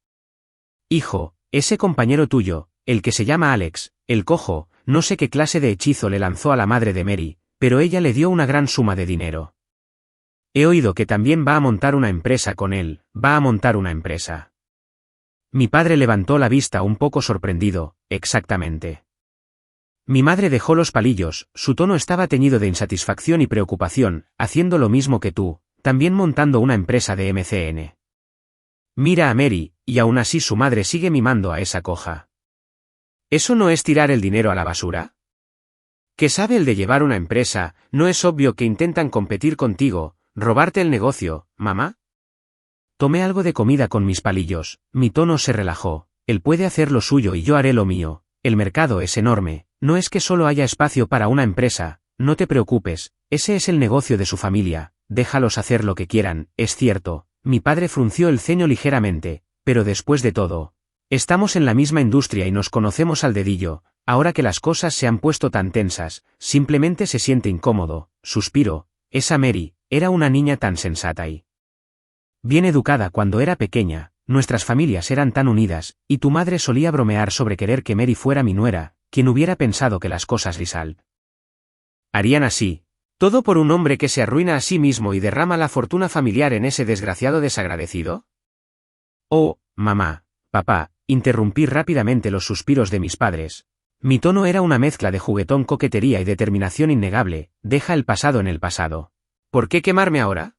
Hijo, ese compañero tuyo, el que se llama Alex, el cojo, no sé qué clase de hechizo le lanzó a la madre de Mary, pero ella le dio una gran suma de dinero. He oído que también va a montar una empresa con él, va a montar una empresa. Mi padre levantó la vista un poco sorprendido. Exactamente. Mi madre dejó los palillos, su tono estaba teñido de insatisfacción y preocupación. Haciendo lo mismo que tú, también montando una empresa de MCN. Mira a Mary, y aún así su madre sigue mimando a esa coja. ¿Eso no es tirar el dinero a la basura? ¿Qué sabe el de llevar una empresa? ¿No es obvio que intentan competir contigo, robarte el negocio, mamá? Tomé algo de comida con mis palillos, mi tono se relajó. Él puede hacer lo suyo y yo haré lo mío. El mercado es enorme, no es que solo haya espacio para una empresa, no te preocupes, ese es el negocio de su familia, déjalos hacer lo que quieran. Es cierto, mi padre frunció el ceño ligeramente, pero después de todo, estamos en la misma industria y nos conocemos al dedillo. Ahora que las cosas se han puesto tan tensas, simplemente se siente incómodo. Suspiro. Esa Mary, era una niña tan sensata y bien educada cuando era pequeña. Nuestras familias eran tan unidas, y tu madre solía bromear sobre querer que Mary fuera mi nuera. ¿Quién hubiera pensado que las cosas Rizal harían así? ¿Todo por un hombre que se arruina a sí mismo y derrama la fortuna familiar en ese desgraciado desagradecido? Oh, mamá, papá, interrumpí rápidamente los suspiros de mis padres. Mi tono era una mezcla de juguetón, coquetería y determinación innegable. Deja el pasado en el pasado. ¿Por qué quemarme ahora?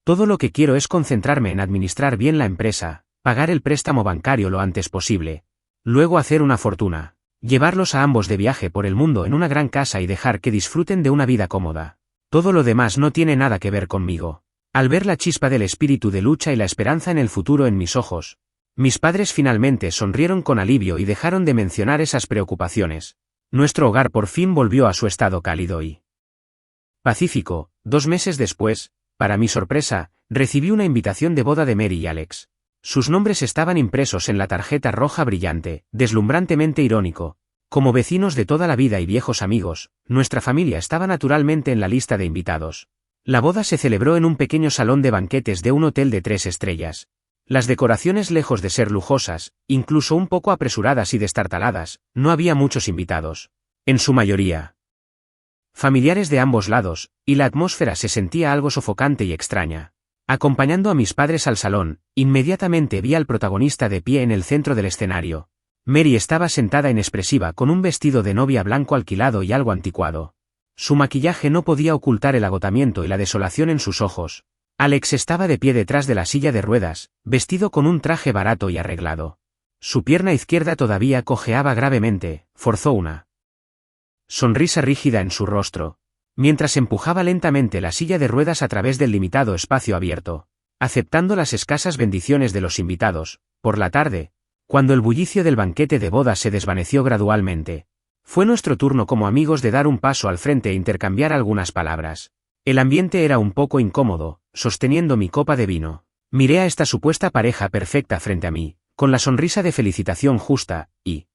Todo lo que quiero es concentrarme en administrar bien la empresa, pagar el préstamo bancario lo antes posible, luego hacer una fortuna, llevarlos a ambos de viaje por el mundo en una gran casa y dejar que disfruten de una vida cómoda. Todo lo demás no tiene nada que ver conmigo. Al ver la chispa del espíritu de lucha y la esperanza en el futuro en mis ojos, mis padres finalmente sonrieron con alivio y dejaron de mencionar esas preocupaciones. Nuestro hogar por fin volvió a su estado cálido y pacífico. 2 meses después, para mi sorpresa, recibí una invitación de boda de Mary y Alex. Sus nombres estaban impresos en la tarjeta roja brillante, deslumbrantemente irónico. Como vecinos de toda la vida y viejos amigos, nuestra familia estaba naturalmente en la lista de invitados. La boda se celebró en un pequeño salón de banquetes de un hotel de 3 estrellas. Las decoraciones, lejos de ser lujosas, incluso un poco apresuradas y destartaladas, no había muchos invitados. En su mayoría familiares de ambos lados, y la atmósfera se sentía algo sofocante y extraña. Acompañando a mis padres al salón, inmediatamente vi al protagonista de pie en el centro del escenario. Mary estaba sentada inexpresiva con un vestido de novia blanco alquilado y algo anticuado. Su maquillaje no podía ocultar el agotamiento y la desolación en sus ojos. Alex estaba de pie detrás de la silla de ruedas, vestido con un traje barato y arreglado. Su pierna izquierda todavía cojeaba gravemente, forzó una sonrisa rígida en su rostro, mientras empujaba lentamente la silla de ruedas a través del limitado espacio abierto, aceptando las escasas bendiciones de los invitados. Por la tarde, cuando el bullicio del banquete de bodas se desvaneció gradualmente, fue nuestro turno como amigos de dar un paso al frente e intercambiar algunas palabras. El ambiente era un poco incómodo. Sosteniendo mi copa de vino, miré a esta supuesta pareja perfecta frente a mí. con la sonrisa de felicitación justa, y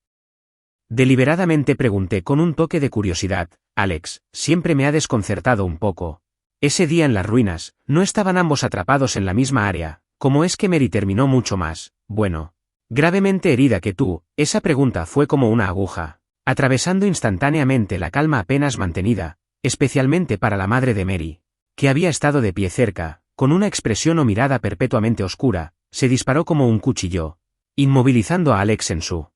deliberadamente pregunté con un toque de curiosidad: Alex, siempre me ha desconcertado un poco. Ese día en las ruinas, ¿no estaban ambos atrapados en la misma área? ¿Cómo es que Mary terminó mucho más, bueno, gravemente herida que tú? Esa pregunta fue como una aguja, atravesando instantáneamente la calma apenas mantenida, especialmente para la madre de Mary, que había estado de pie cerca, con una expresión o mirada perpetuamente oscura. Se disparó como un cuchillo, inmovilizando a Alex en su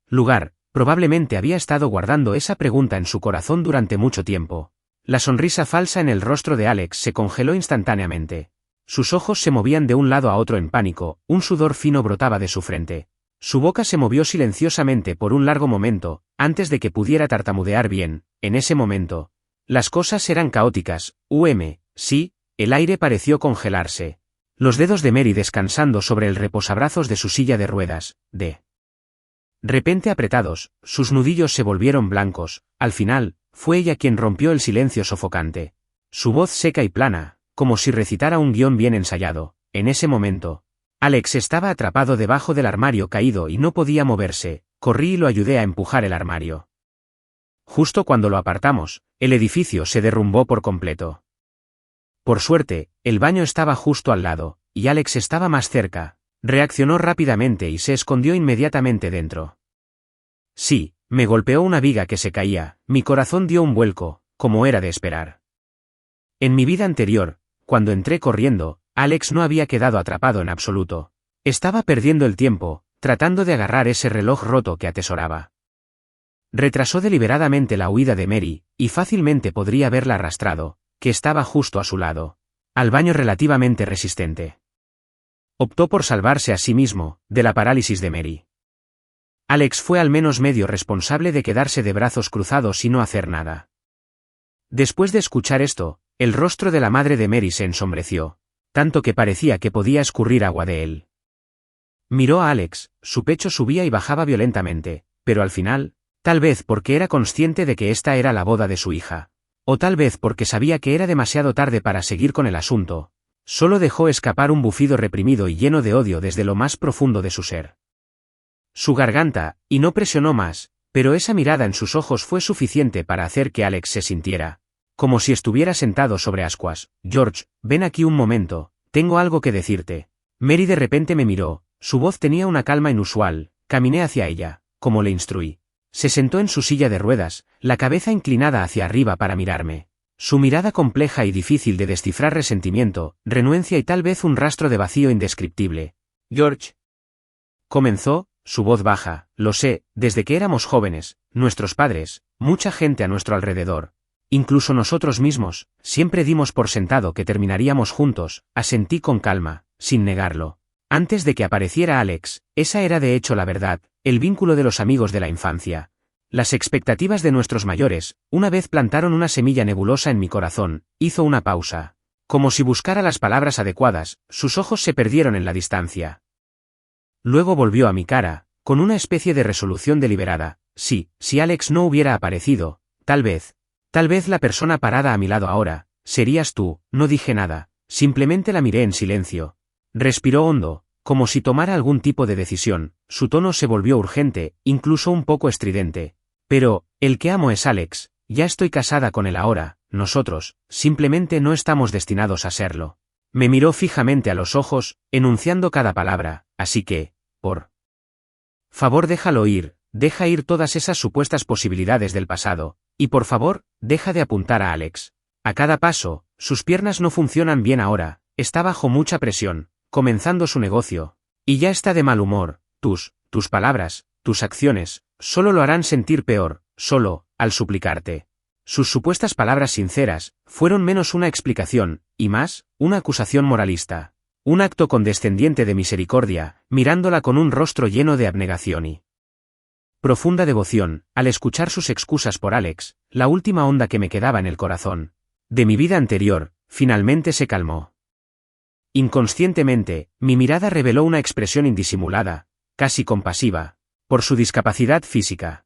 lugar. Probablemente había estado guardando esa pregunta en su corazón durante mucho tiempo. La sonrisa falsa en el rostro de Alex se congeló instantáneamente. Sus ojos se movían de un lado a otro en pánico, un sudor fino brotaba de su frente. Su boca se movió silenciosamente por un largo momento, antes de que pudiera tartamudear bien. En ese momento, las cosas eran caóticas. Sí, el aire pareció congelarse. Los dedos de Mary descansando sobre el reposabrazos de su silla de ruedas, de repente apretados, sus nudillos se volvieron blancos. Al final, fue ella quien rompió el silencio sofocante. Su voz seca y plana, como si recitara un guión bien ensayado. En ese momento, Alex estaba atrapado debajo del armario caído y no podía moverse. Corrí y lo ayudé a empujar el armario. Justo cuando lo apartamos, el edificio se derrumbó por completo. Por suerte, el baño estaba justo al lado, y Alex estaba más cerca. Reaccionó rápidamente y se escondió inmediatamente dentro. Sí, me golpeó una viga que se caía, mi corazón dio un vuelco, como era de esperar. En mi vida anterior, cuando entré corriendo, Alex no había quedado atrapado en absoluto. Estaba perdiendo el tiempo, tratando de agarrar ese reloj roto que atesoraba. Retrasó deliberadamente la huida de Mary, y fácilmente podría haberla arrastrado, que estaba justo a su lado, al baño relativamente resistente. Optó por salvarse a sí mismo, de la parálisis de Mary. Alex fue al menos medio responsable de quedarse de brazos cruzados y no hacer nada. Después de escuchar esto, el rostro de la madre de Mary se ensombreció, tanto que parecía que podía escurrir agua de él. Miró a Alex, su pecho subía y bajaba violentamente, pero al final, tal vez porque era consciente de que esta era la boda de su hija, o tal vez porque sabía que era demasiado tarde para seguir con el asunto, solo dejó escapar un bufido reprimido y lleno de odio desde lo más profundo de su ser. Su garganta, y no presionó más, pero esa mirada en sus ojos fue suficiente para hacer que Alex se sintiera como si estuviera sentado sobre ascuas. George, ven aquí un momento, tengo algo que decirte. Mary de repente me miró, su voz tenía una calma inusual. Caminé hacia ella, como le instruí. Se sentó en su silla de ruedas, la cabeza inclinada hacia arriba para mirarme. Su mirada compleja y difícil de descifrar, resentimiento, renuencia y tal vez un rastro de vacío indescriptible. George, comenzó, su voz baja, lo sé, desde que éramos jóvenes, nuestros padres, mucha gente a nuestro alrededor, incluso nosotros mismos, siempre dimos por sentado que terminaríamos juntos. Asentí con calma, sin negarlo. Antes de que apareciera Alex, esa era de hecho la verdad, el vínculo de los amigos de la infancia. Las expectativas de nuestros mayores, una vez plantaron una semilla nebulosa en mi corazón. Hizo una pausa. Como si buscara las palabras adecuadas, sus ojos se perdieron en la distancia. Luego volvió a mi cara, con una especie de resolución deliberada. Sí, si Alex no hubiera aparecido, tal vez la persona parada a mi lado ahora, serías tú. No dije nada, simplemente la miré en silencio. Respiró hondo, como si tomara algún tipo de decisión. Su tono se volvió urgente, incluso un poco estridente. Pero, el que amo es Alex, ya estoy casada con él ahora, nosotros, simplemente no estamos destinados a serlo. Me miró fijamente a los ojos, enunciando cada palabra, así que, por favor déjalo ir, deja ir todas esas supuestas posibilidades del pasado, y por favor, deja de apuntar a Alex. A cada paso, sus piernas no funcionan bien ahora, está bajo mucha presión, comenzando su negocio, y ya está de mal humor. Tus palabras, tus acciones, solo lo harán sentir peor. Solo, al suplicarte. Sus supuestas palabras sinceras, fueron menos una explicación, y más, una acusación moralista. Un acto condescendiente de misericordia, mirándola con un rostro lleno de abnegación y profunda devoción. Al escuchar sus excusas por Alex, la última onda que me quedaba en el corazón de mi vida anterior, finalmente se calmó. Inconscientemente, mi mirada reveló una expresión indisimulada, casi compasiva, por su discapacidad física.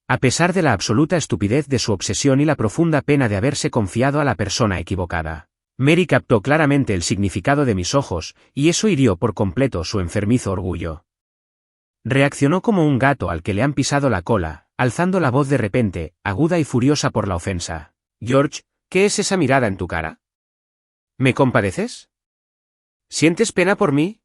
A pesar de la absoluta estupidez de su obsesión y la profunda pena de haberse confiado a la persona equivocada. Mary captó claramente el significado de mis ojos, y eso hirió por completo su enfermizo orgullo. Reaccionó como un gato al que le han pisado la cola, alzando la voz de repente, aguda y furiosa por la ofensa. George, ¿qué es esa mirada en tu cara? ¿Me compadeces? ¿Sientes pena por mí?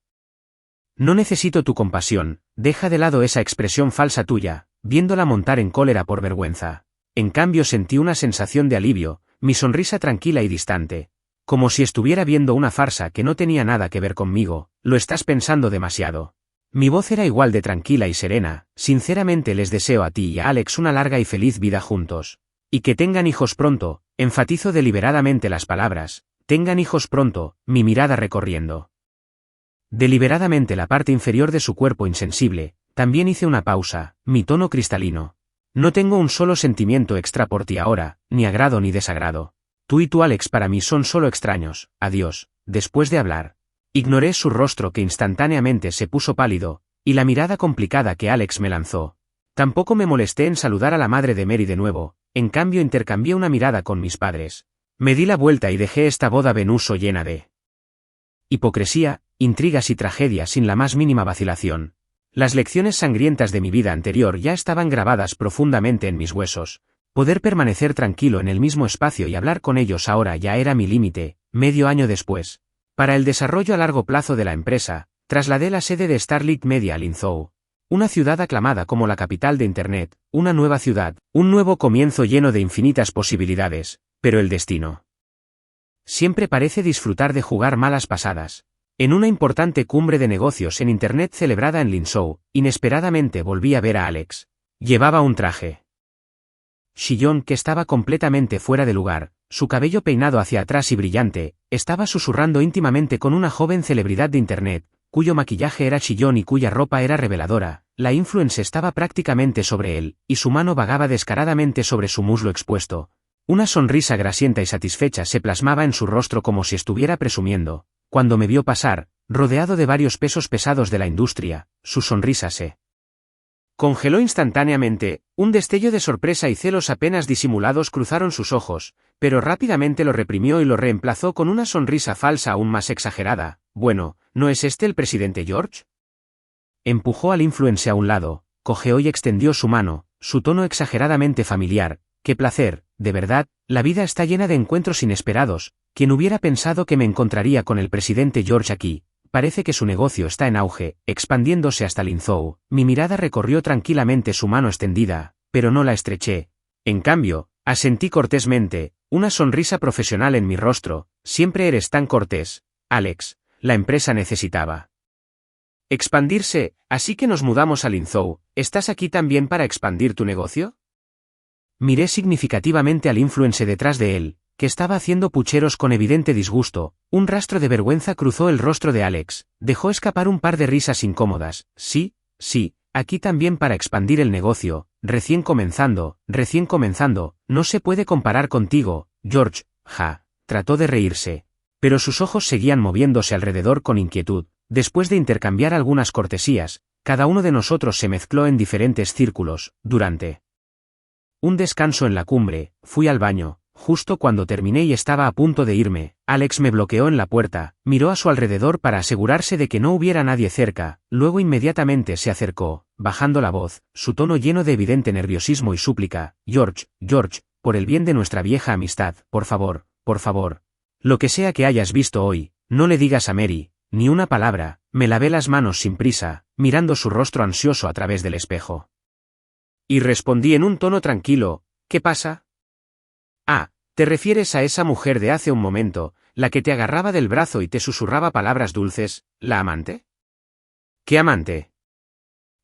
No necesito tu compasión, deja de lado esa expresión falsa tuya, viéndola montar en cólera por vergüenza. En cambio sentí una sensación de alivio, mi sonrisa tranquila y distante. Como si estuviera viendo una farsa que no tenía nada que ver conmigo, lo estás pensando demasiado. Mi voz era igual de tranquila y serena, sinceramente les deseo a ti y a Alex una larga y feliz vida juntos. Y que tengan hijos pronto, enfatizo deliberadamente las palabras, tengan hijos pronto, mi mirada recorriendo deliberadamente la parte inferior de su cuerpo insensible, también hice una pausa, mi tono cristalino. No tengo un solo sentimiento extra por ti ahora, ni agrado ni desagrado. Tú y tu Alex para mí son solo extraños, adiós. Después de hablar, ignoré su rostro que instantáneamente se puso pálido, y la mirada complicada que Alex me lanzó. Tampoco me molesté en saludar a la madre de Mary de nuevo, en cambio intercambié una mirada con mis padres. Me di la vuelta y dejé esta boda Venuso llena de hipocresía, intrigas y tragedias sin la más mínima vacilación. Las lecciones sangrientas de mi vida anterior ya estaban grabadas profundamente en mis huesos. Poder permanecer tranquilo en el mismo espacio y hablar con ellos ahora ya era mi límite. Medio año después, para el desarrollo a largo plazo de la empresa, trasladé la sede de Starlit Media a Linzhou, una ciudad aclamada como la capital de Internet, una nueva ciudad, un nuevo comienzo lleno de infinitas posibilidades, pero el destino siempre parece disfrutar de jugar malas pasadas. En una importante cumbre de negocios en Internet celebrada en Linzhou, inesperadamente volví a ver a Alex. Llevaba un traje chillón que estaba completamente fuera de lugar, su cabello peinado hacia atrás y brillante, estaba susurrando íntimamente con una joven celebridad de Internet, cuyo maquillaje era chillón y cuya ropa era reveladora. La influencer estaba prácticamente sobre él, y su mano vagaba descaradamente sobre su muslo expuesto. Una sonrisa grasienta y satisfecha se plasmaba en su rostro como si estuviera presumiendo. Cuando me vio pasar, rodeado de varios pesos pesados de la industria, su sonrisa se congeló instantáneamente, un destello de sorpresa y celos apenas disimulados cruzaron sus ojos, pero rápidamente lo reprimió y lo reemplazó con una sonrisa falsa aún más exagerada. Bueno, ¿no es este el presidente George? Empujó al influencer a un lado, cojeó y extendió su mano, su tono exageradamente familiar. ¡Qué placer! De verdad, la vida está llena de encuentros inesperados. ¿Quién hubiera pensado que me encontraría con el presidente George aquí? Parece que su negocio está en auge, expandiéndose hasta Linzhou. Mi mirada recorrió tranquilamente su mano extendida, pero no la estreché. En cambio, asentí cortésmente, una sonrisa profesional en mi rostro. Siempre eres tan cortés, Alex. La empresa necesitaba expandirse, así que nos mudamos a Linzhou. ¿Estás aquí también para expandir tu negocio? Miré significativamente al influencer detrás de él, que estaba haciendo pucheros con evidente disgusto. Un rastro de vergüenza cruzó el rostro de Alex, dejó escapar un par de risas incómodas. Sí, aquí también para expandir el negocio, recién comenzando, no se puede comparar contigo, George, trató de reírse. Pero sus ojos seguían moviéndose alrededor con inquietud. Después de intercambiar algunas cortesías, cada uno de nosotros se mezcló en diferentes círculos. Durante un descanso en la cumbre, fui al baño. Justo cuando terminé y estaba a punto de irme, Alex me bloqueó en la puerta, miró a su alrededor para asegurarse de que no hubiera nadie cerca, luego inmediatamente se acercó, bajando la voz, su tono lleno de evidente nerviosismo y súplica. George, por el bien de nuestra vieja amistad, por favor, lo que sea que hayas visto hoy, no le digas a Mary, ni una palabra. Me lavé las manos sin prisa, mirando su rostro ansioso a través del espejo. Y respondí en un tono tranquilo, ¿qué pasa? ¿Te refieres a esa mujer de hace un momento, la que te agarraba del brazo y te susurraba palabras dulces, la amante? ¿Qué amante?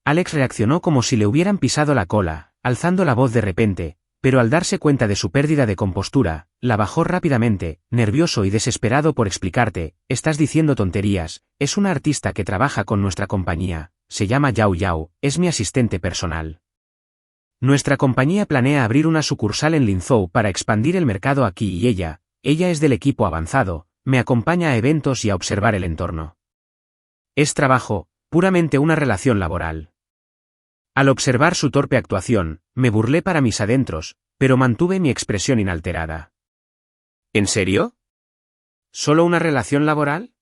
Alex reaccionó como si le hubieran pisado la cola, alzando la voz de repente, pero al darse cuenta de su pérdida de compostura, la bajó rápidamente, nervioso y desesperado por explicarte. Estás diciendo tonterías, es una artista que trabaja con nuestra compañía, se llama Yao Yao, es mi asistente personal. Nuestra compañía planea abrir una sucursal en Linzhou para expandir el mercado aquí y ella es del equipo avanzado, me acompaña a eventos y a observar el entorno. Es trabajo, puramente una relación laboral. Al observar su torpe actuación, me burlé para mis adentros, pero mantuve mi expresión inalterada. ¿En serio? ¿Solo una relación laboral?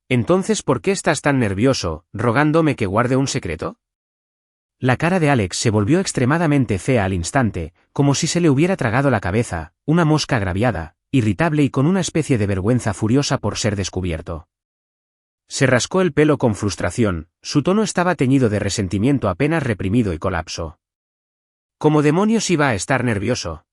Entonces, ¿por qué estás tan nervioso, rogándome que guarde un secreto? La cara de Alex se volvió extremadamente fea al instante, como si se le hubiera tragado la cabeza, una mosca agraviada, irritable y con una especie de vergüenza furiosa por ser descubierto. Se rascó el pelo con frustración, su tono estaba teñido de resentimiento apenas reprimido y colapso. ¿Cómo demonios iba a estar nervioso?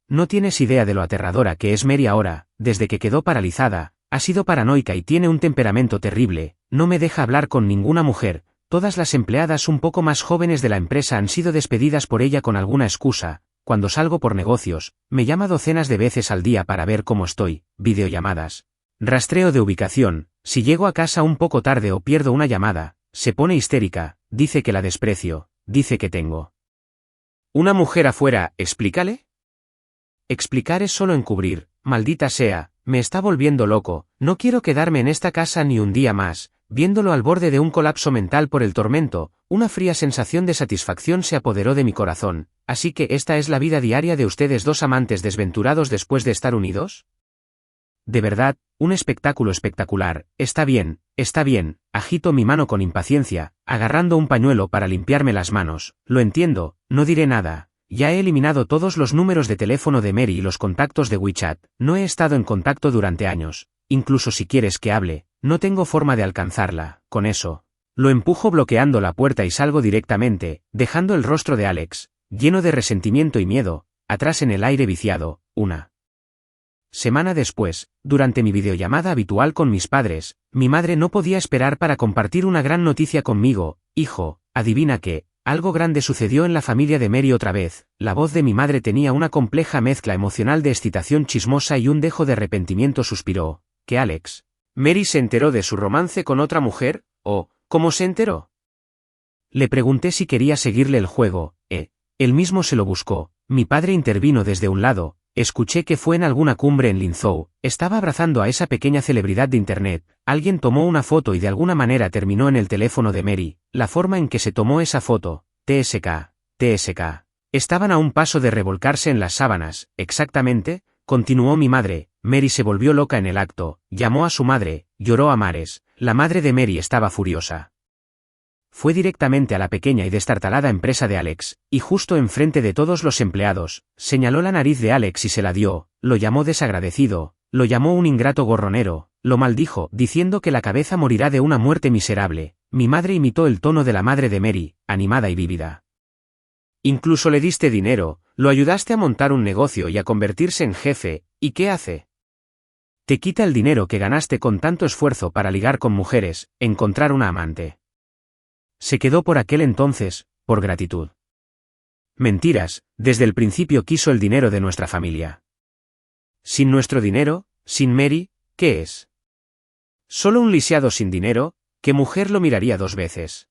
No tienes idea de lo aterradora que es Mary ahora, desde que quedó paralizada, ha sido paranoica y tiene un temperamento terrible, no me deja hablar con ninguna mujer, todas las empleadas un poco más jóvenes de la empresa han sido despedidas por ella con alguna excusa, cuando salgo por negocios, me llama docenas de veces al día para ver cómo estoy, videollamadas. Rastreo de ubicación, si llego a casa un poco tarde o pierdo una llamada, se pone histérica, dice que la desprecio, dice que tengo una mujer afuera, explícale. Explicar es solo encubrir, maldita sea, me está volviendo loco, no quiero quedarme en esta casa ni un día más, viéndolo al borde de un colapso mental por el tormento, una fría sensación de satisfacción se apoderó de mi corazón, así que esta es la vida diaria de ustedes dos amantes desventurados después de estar unidos. De verdad, un espectáculo espectacular, está bien, agito mi mano con impaciencia, agarrando un pañuelo para limpiarme las manos, lo entiendo, no diré nada. Ya he eliminado todos los números de teléfono de Mary y los contactos de WeChat, no he estado en contacto durante años, incluso si quieres que hable, no tengo forma de alcanzarla, con eso. Lo empujo bloqueando la puerta y salgo directamente, dejando el rostro de Alex, lleno de resentimiento y miedo, atrás en el aire viciado. Una semana después, durante mi videollamada habitual con mis padres, mi madre no podía esperar para compartir una gran noticia conmigo. Hijo, adivina qué. Algo grande sucedió en la familia de Mary otra vez. La voz de mi madre tenía una compleja mezcla emocional de excitación chismosa y un dejo de arrepentimiento. Suspiró. ¿Que Alex? ¿Mary se enteró de su romance con otra mujer? ¿O, cómo se enteró? Le pregunté si quería seguirle el juego. Él mismo se lo buscó. Mi padre intervino desde un lado. Escuché que fue en alguna cumbre en Linzhou, estaba abrazando a esa pequeña celebridad de Internet, alguien tomó una foto y de alguna manera terminó en el teléfono de Mary, la forma en que se tomó esa foto, TSK. Estaban a un paso de revolcarse en las sábanas, exactamente, continuó mi madre. Mary se volvió loca en el acto, llamó a su madre, lloró a mares, la madre de Mary estaba furiosa. Fue directamente a la pequeña y destartalada empresa de Alex, y justo enfrente de todos los empleados, señaló la nariz de Alex y se la dio, lo llamó desagradecido, lo llamó un ingrato gorronero, lo maldijo, diciendo que la cabeza morirá de una muerte miserable. Mi madre imitó el tono de la madre de Mary, animada y vívida. Incluso le diste dinero, lo ayudaste a montar un negocio y a convertirse en jefe, ¿y qué hace? Te quita el dinero que ganaste con tanto esfuerzo para ligar con mujeres, encontrar una amante. Se quedó por aquel entonces, por gratitud. Mentiras, desde el principio quiso el dinero de nuestra familia. Sin nuestro dinero, sin Mary, ¿qué es? Solo un lisiado sin dinero, ¿qué mujer lo miraría dos veces?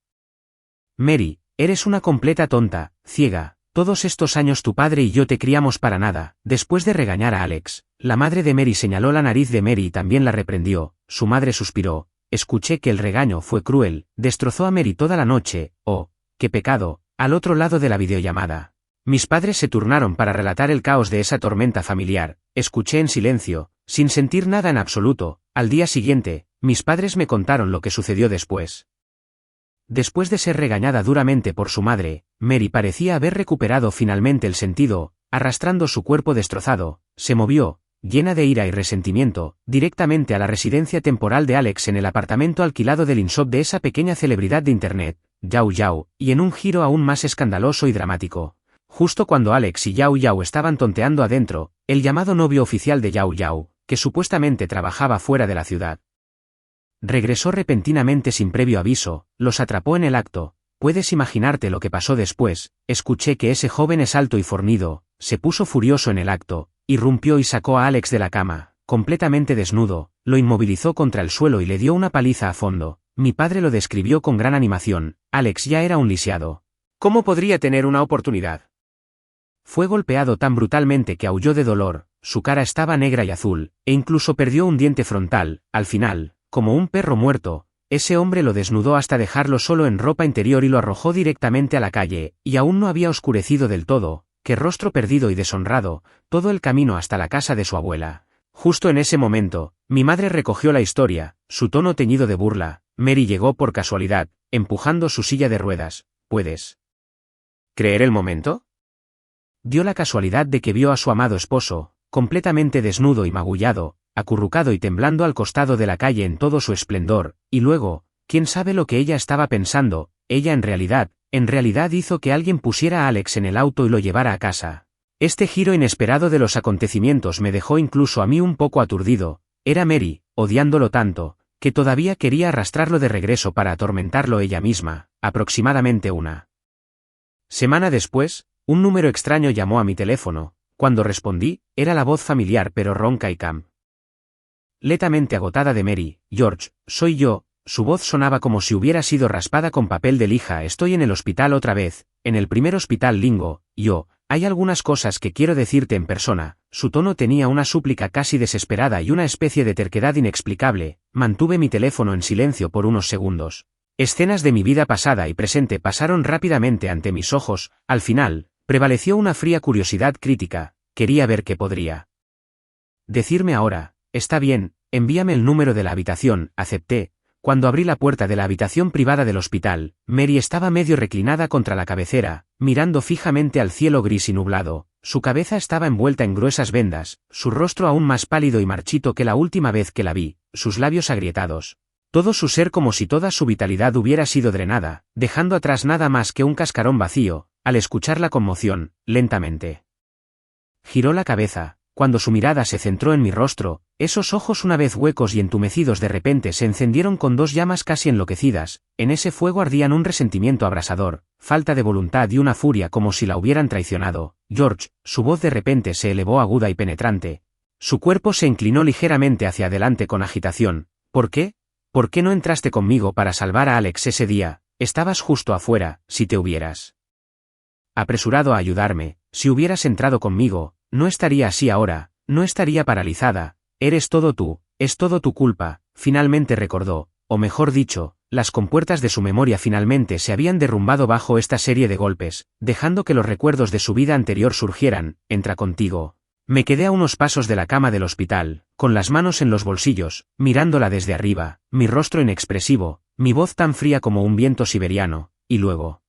Mary, eres una completa tonta, ciega, todos estos años tu padre y yo te criamos para nada. Después de regañar a Alex, la madre de Mary señaló la nariz de Mary y también la reprendió, su madre suspiró. Escuché que el regaño fue cruel, destrozó a Mary toda la noche, oh, qué pecado, al otro lado de la videollamada. Mis padres se turnaron para relatar el caos de esa tormenta familiar, escuché en silencio, sin sentir nada en absoluto. Al día siguiente, mis padres me contaron lo que sucedió después. Después de ser regañada duramente por su madre, Mary parecía haber recuperado finalmente el sentido, arrastrando su cuerpo destrozado, se movió, llena de ira y resentimiento, directamente a la residencia temporal de Alex en el apartamento alquilado del InShop de esa pequeña celebridad de Internet, Yao Yao, y en un giro aún más escandaloso y dramático. Justo cuando Alex y Yao Yao estaban tonteando adentro, el llamado novio oficial de Yao Yao, que supuestamente trabajaba fuera de la ciudad, regresó repentinamente sin previo aviso, los atrapó en el acto. Puedes imaginarte lo que pasó después. Escuché que ese joven es alto y fornido, se puso furioso en el acto, irrumpió y sacó a Alex de la cama, completamente desnudo, lo inmovilizó contra el suelo y le dio una paliza a fondo. Mi padre lo describió con gran animación. Alex ya era un lisiado. ¿Cómo podría tener una oportunidad? Fue golpeado tan brutalmente que aulló de dolor, su cara estaba negra y azul, e incluso perdió un diente frontal. Al final, como un perro muerto, ese hombre lo desnudó hasta dejarlo solo en ropa interior y lo arrojó directamente a la calle, y aún no había oscurecido del todo. Qué rostro perdido y deshonrado, todo el camino hasta la casa de su abuela. Justo en ese momento, mi madre recogió la historia, su tono teñido de burla. Mary llegó por casualidad, empujando su silla de ruedas. ¿Puedes creer el momento? Dio la casualidad de que vio a su amado esposo, completamente desnudo y magullado, acurrucado y temblando al costado de la calle en todo su esplendor, y luego, quién sabe lo que ella estaba pensando, ella en realidad hizo que alguien pusiera a Alex en el auto y lo llevara a casa. Este giro inesperado de los acontecimientos me dejó incluso a mí un poco aturdido. Era Mary, odiándolo tanto, que todavía quería arrastrarlo de regreso para atormentarlo ella misma. Aproximadamente una semana después, un número extraño llamó a mi teléfono. Cuando respondí, era la voz familiar pero ronca y completamente agotada de Mary. George, soy yo. Su voz sonaba como si hubiera sido raspada con papel de lija. Estoy en el hospital otra vez, en el primer hospital Lingo. Hay algunas cosas que quiero decirte en persona. Su tono tenía una súplica casi desesperada y una especie de terquedad inexplicable. Mantuve mi teléfono en silencio por unos segundos. Escenas de mi vida pasada y presente pasaron rápidamente ante mis ojos. Al final, prevaleció una fría curiosidad crítica. Quería ver qué podría decirme ahora. Está bien, envíame el número de la habitación. Acepté. Cuando abrí la puerta de la habitación privada del hospital, Mary estaba medio reclinada contra la cabecera, mirando fijamente al cielo gris y nublado. Su cabeza estaba envuelta en gruesas vendas, su rostro aún más pálido y marchito que la última vez que la vi, sus labios agrietados. Todo su ser como si toda su vitalidad hubiera sido drenada, dejando atrás nada más que un cascarón vacío. Al escuchar la conmoción, lentamente giró la cabeza. Cuando su mirada se centró en mi rostro, esos ojos una vez huecos y entumecidos de repente se encendieron con dos llamas casi enloquecidas. En ese fuego ardían un resentimiento abrasador, falta de voluntad y una furia como si la hubieran traicionado. George, su voz de repente se elevó aguda y penetrante. Su cuerpo se inclinó ligeramente hacia adelante con agitación. ¿Por qué? ¿Por qué no entraste conmigo para salvar a Alex ese día? Estabas justo afuera. Si te hubieras apresurado a ayudarme, si hubieras entrado conmigo, no estaría así ahora, no estaría paralizada. Eres todo tú, es todo tu culpa. Finalmente recordó, o mejor dicho, las compuertas de su memoria finalmente se habían derrumbado bajo esta serie de golpes, dejando que los recuerdos de su vida anterior surgieran. Entra contigo. Me quedé a unos pasos de la cama del hospital, con las manos en los bolsillos, mirándola desde arriba, mi rostro inexpresivo, mi voz tan fría como un viento siberiano, y luego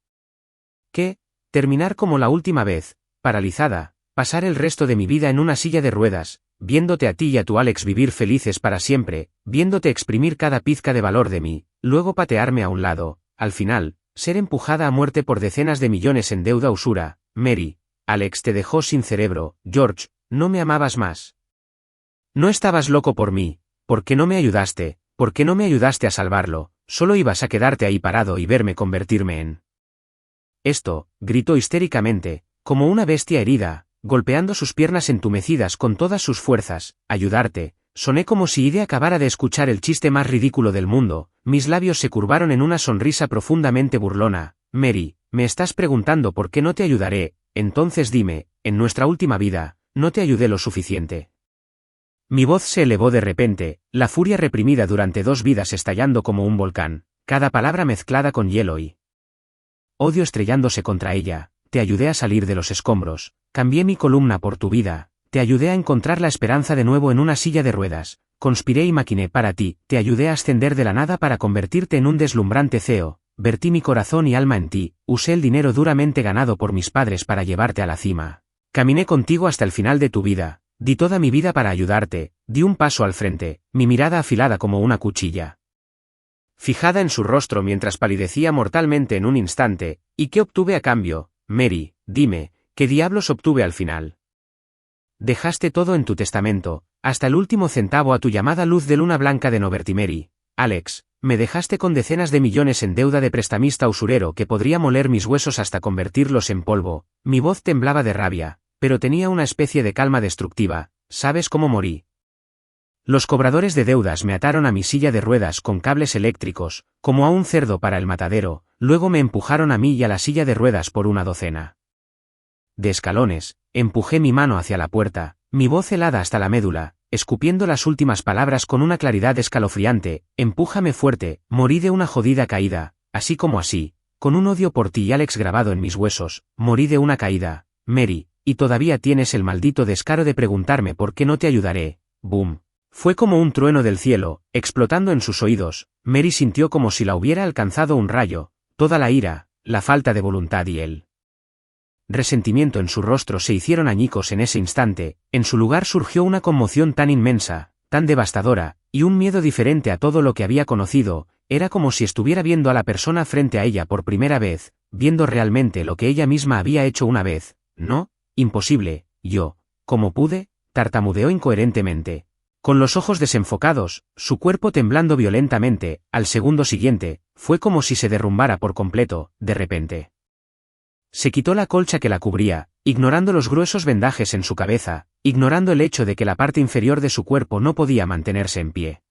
¿qué? Terminar como la última vez, paralizada. Pasar el resto de mi vida en una silla de ruedas, viéndote a ti y a tu Alex vivir felices para siempre, viéndote exprimir cada pizca de valor de mí, luego patearme a un lado, al final, ser empujada a muerte por decenas de millones en deuda usura. Mary, Alex te dejó sin cerebro. George, no me amabas más. No estabas loco por mí. ¿Por qué no me ayudaste? ¿Por qué no me ayudaste a salvarlo? Solo ibas a quedarte ahí parado y verme convertirme en esto, gritó histéricamente, como una bestia herida, golpeando sus piernas entumecidas con todas sus fuerzas. Ayudarte. Soné como si Ide acabara de escuchar el chiste más ridículo del mundo. Mis labios se curvaron en una sonrisa profundamente burlona. Mary, me estás preguntando por qué no te ayudaré. Entonces dime, en nuestra última vida, ¿no te ayudé lo suficiente? Mi voz se elevó de repente, la furia reprimida durante 2 vidas estallando como un volcán, cada palabra mezclada con hielo y odio estrellándose contra ella. Te ayudé a salir de los escombros, cambié mi columna por tu vida, te ayudé a encontrar la esperanza de nuevo en una silla de ruedas, conspiré y maquiné para ti, te ayudé a ascender de la nada para convertirte en un deslumbrante CEO, vertí mi corazón y alma en ti, usé el dinero duramente ganado por mis padres para llevarte a la cima. Caminé contigo hasta el final de tu vida, di toda mi vida para ayudarte, di un paso al frente, mi mirada afilada como una cuchilla fijada en su rostro mientras palidecía mortalmente en un instante. ¿Y qué obtuve a cambio? Mary, dime, ¿qué diablos obtuve al final? Dejaste todo en tu testamento, hasta el último centavo a tu llamada luz de luna blanca de Novertimeri. Alex, me dejaste con decenas de millones en deuda de prestamista usurero que podría moler mis huesos hasta convertirlos en polvo. Mi voz temblaba de rabia, pero tenía una especie de calma destructiva. ¿Sabes cómo morí? Los cobradores de deudas me ataron a mi silla de ruedas con cables eléctricos, como a un cerdo para el matadero, luego me empujaron a mí y a la silla de ruedas por una docena de escalones, empujé mi mano hacia la puerta, mi voz helada hasta la médula, escupiendo las últimas palabras con una claridad escalofriante. Empújame fuerte, morí de una jodida caída, así como así, con un odio por ti y Alex grabado en mis huesos, morí de una caída. Mary, y todavía tienes el maldito descaro de preguntarme por qué no te ayudaré. Boom. Fue como un trueno del cielo, explotando en sus oídos. Mary sintió como si la hubiera alcanzado un rayo, toda la ira, la falta de voluntad y el resentimiento en su rostro se hicieron añicos en ese instante. En su lugar surgió una conmoción tan inmensa, tan devastadora, y un miedo diferente a todo lo que había conocido. Era como si estuviera viendo a la persona frente a ella por primera vez, viendo realmente lo que ella misma había hecho una vez. No, imposible, yo, ¿cómo pude? Tartamudeó incoherentemente. Con los ojos desenfocados, su cuerpo temblando violentamente, al segundo siguiente, fue como si se derrumbara por completo, de repente. Se quitó la colcha que la cubría, ignorando los gruesos vendajes en su cabeza, ignorando el hecho de que la parte inferior de su cuerpo no podía mantenerse en pie.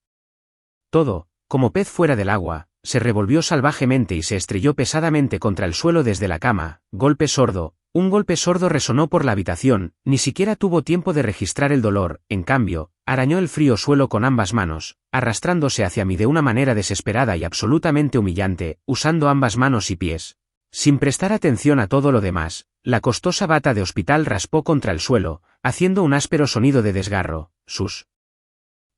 Todo, como pez fuera del agua, se revolvió salvajemente y se estrelló pesadamente contra el suelo desde la cama. Golpe sordo, un golpe sordo resonó por la habitación. Ni siquiera tuvo tiempo de registrar el dolor. En cambio, arañó el frío suelo con ambas manos, arrastrándose hacia mí de una manera desesperada y absolutamente humillante, usando ambas manos y pies. Sin prestar atención a todo lo demás, la costosa bata de hospital raspó contra el suelo, haciendo un áspero sonido de desgarro. Sus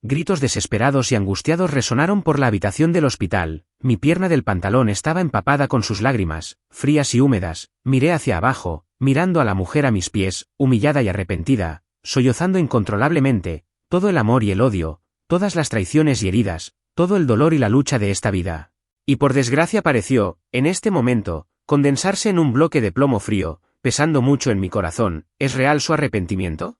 gritos desesperados y angustiados resonaron por la habitación del hospital. Mi pierna del pantalón estaba empapada con sus lágrimas, frías y húmedas. Miré hacia abajo, mirando a la mujer a mis pies, humillada y arrepentida, sollozando incontrolablemente, todo el amor y el odio, todas las traiciones y heridas, todo el dolor y la lucha de esta vida. Y por desgracia pareció, en este momento, condensarse en un bloque de plomo frío, pesando mucho en mi corazón. ¿Es real su arrepentimiento?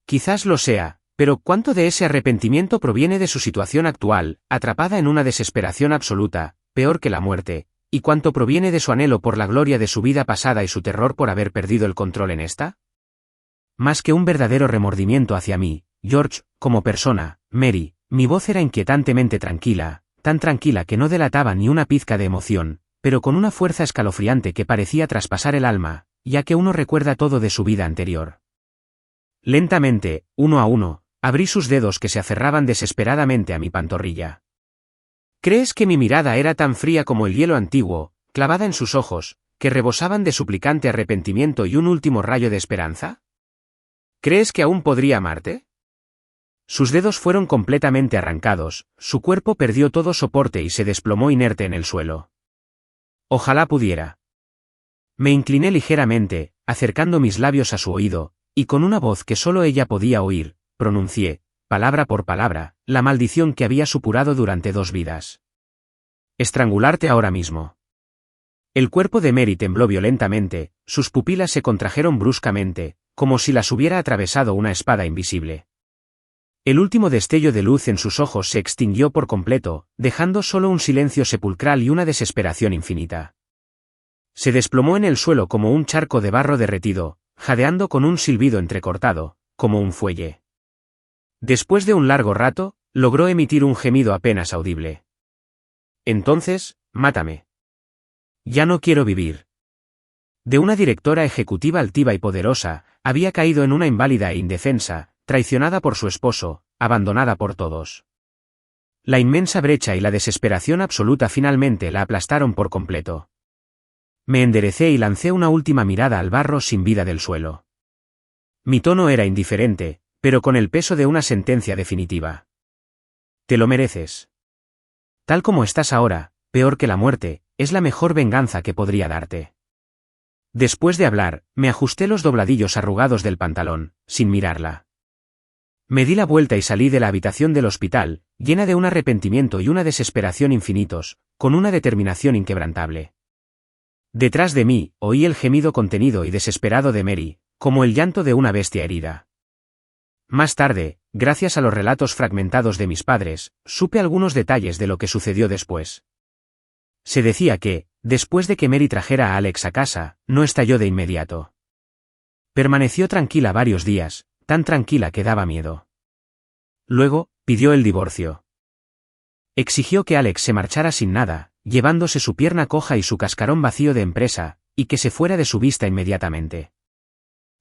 Quizás lo sea, pero ¿cuánto de ese arrepentimiento proviene de su situación actual, atrapada en una desesperación absoluta, peor que la muerte, y cuánto proviene de su anhelo por la gloria de su vida pasada y su terror por haber perdido el control en esta? Más que un verdadero remordimiento hacia mí, George, como persona, Mary, mi voz era inquietantemente tranquila, tan tranquila que no delataba ni una pizca de emoción, pero con una fuerza escalofriante que parecía traspasar el alma, ya que uno recuerda todo de su vida anterior. Lentamente, uno a uno, abrí sus dedos que se aferraban desesperadamente a mi pantorrilla. ¿Crees que mi mirada era tan fría como el hielo antiguo, clavada en sus ojos, que rebosaban de suplicante arrepentimiento y un último rayo de esperanza? ¿Crees que aún podría amarte? Sus dedos fueron completamente arrancados, su cuerpo perdió todo soporte y se desplomó inerte en el suelo. Ojalá pudiera. Me incliné ligeramente, acercando mis labios a su oído, y con una voz que solo ella podía oír, pronuncié, palabra por palabra, la maldición que había supurado durante 2 vidas. Estrangularte ahora mismo. El cuerpo de Mary tembló violentamente, sus pupilas se contrajeron bruscamente, como si las hubiera atravesado una espada invisible. El último destello de luz en sus ojos se extinguió por completo, dejando solo un silencio sepulcral y una desesperación infinita. Se desplomó en el suelo como un charco de barro derretido, jadeando con un silbido entrecortado, como un fuelle. Después de un largo rato, logró emitir un gemido apenas audible. Entonces, mátame. Ya no quiero vivir. De una directora ejecutiva altiva y poderosa, había caído en una inválida e indefensa, traicionada por su esposo, abandonada por todos. La inmensa brecha y la desesperación absoluta finalmente la aplastaron por completo. Me enderecé y lancé una última mirada al barro sin vida del suelo. Mi tono era indiferente, pero con el peso de una sentencia definitiva. Te lo mereces. Tal como estás ahora, peor que la muerte, es la mejor venganza que podría darte. Después de hablar, me ajusté los dobladillos arrugados del pantalón, sin mirarla. Me di la vuelta y salí de la habitación del hospital, llena de un arrepentimiento y una desesperación infinitos, con una determinación inquebrantable. Detrás de mí, oí el gemido contenido y desesperado de Mary, como el llanto de una bestia herida. Más tarde, gracias a los relatos fragmentados de mis padres, supe algunos detalles de lo que sucedió después. Se decía que, después de que Mary trajera a Alex a casa, no estalló de inmediato. Permaneció tranquila varios días, tan tranquila que daba miedo. Luego, pidió el divorcio. Exigió que Alex se marchara sin nada, llevándose su pierna coja y su cascarón vacío de empresa, y que se fuera de su vista inmediatamente.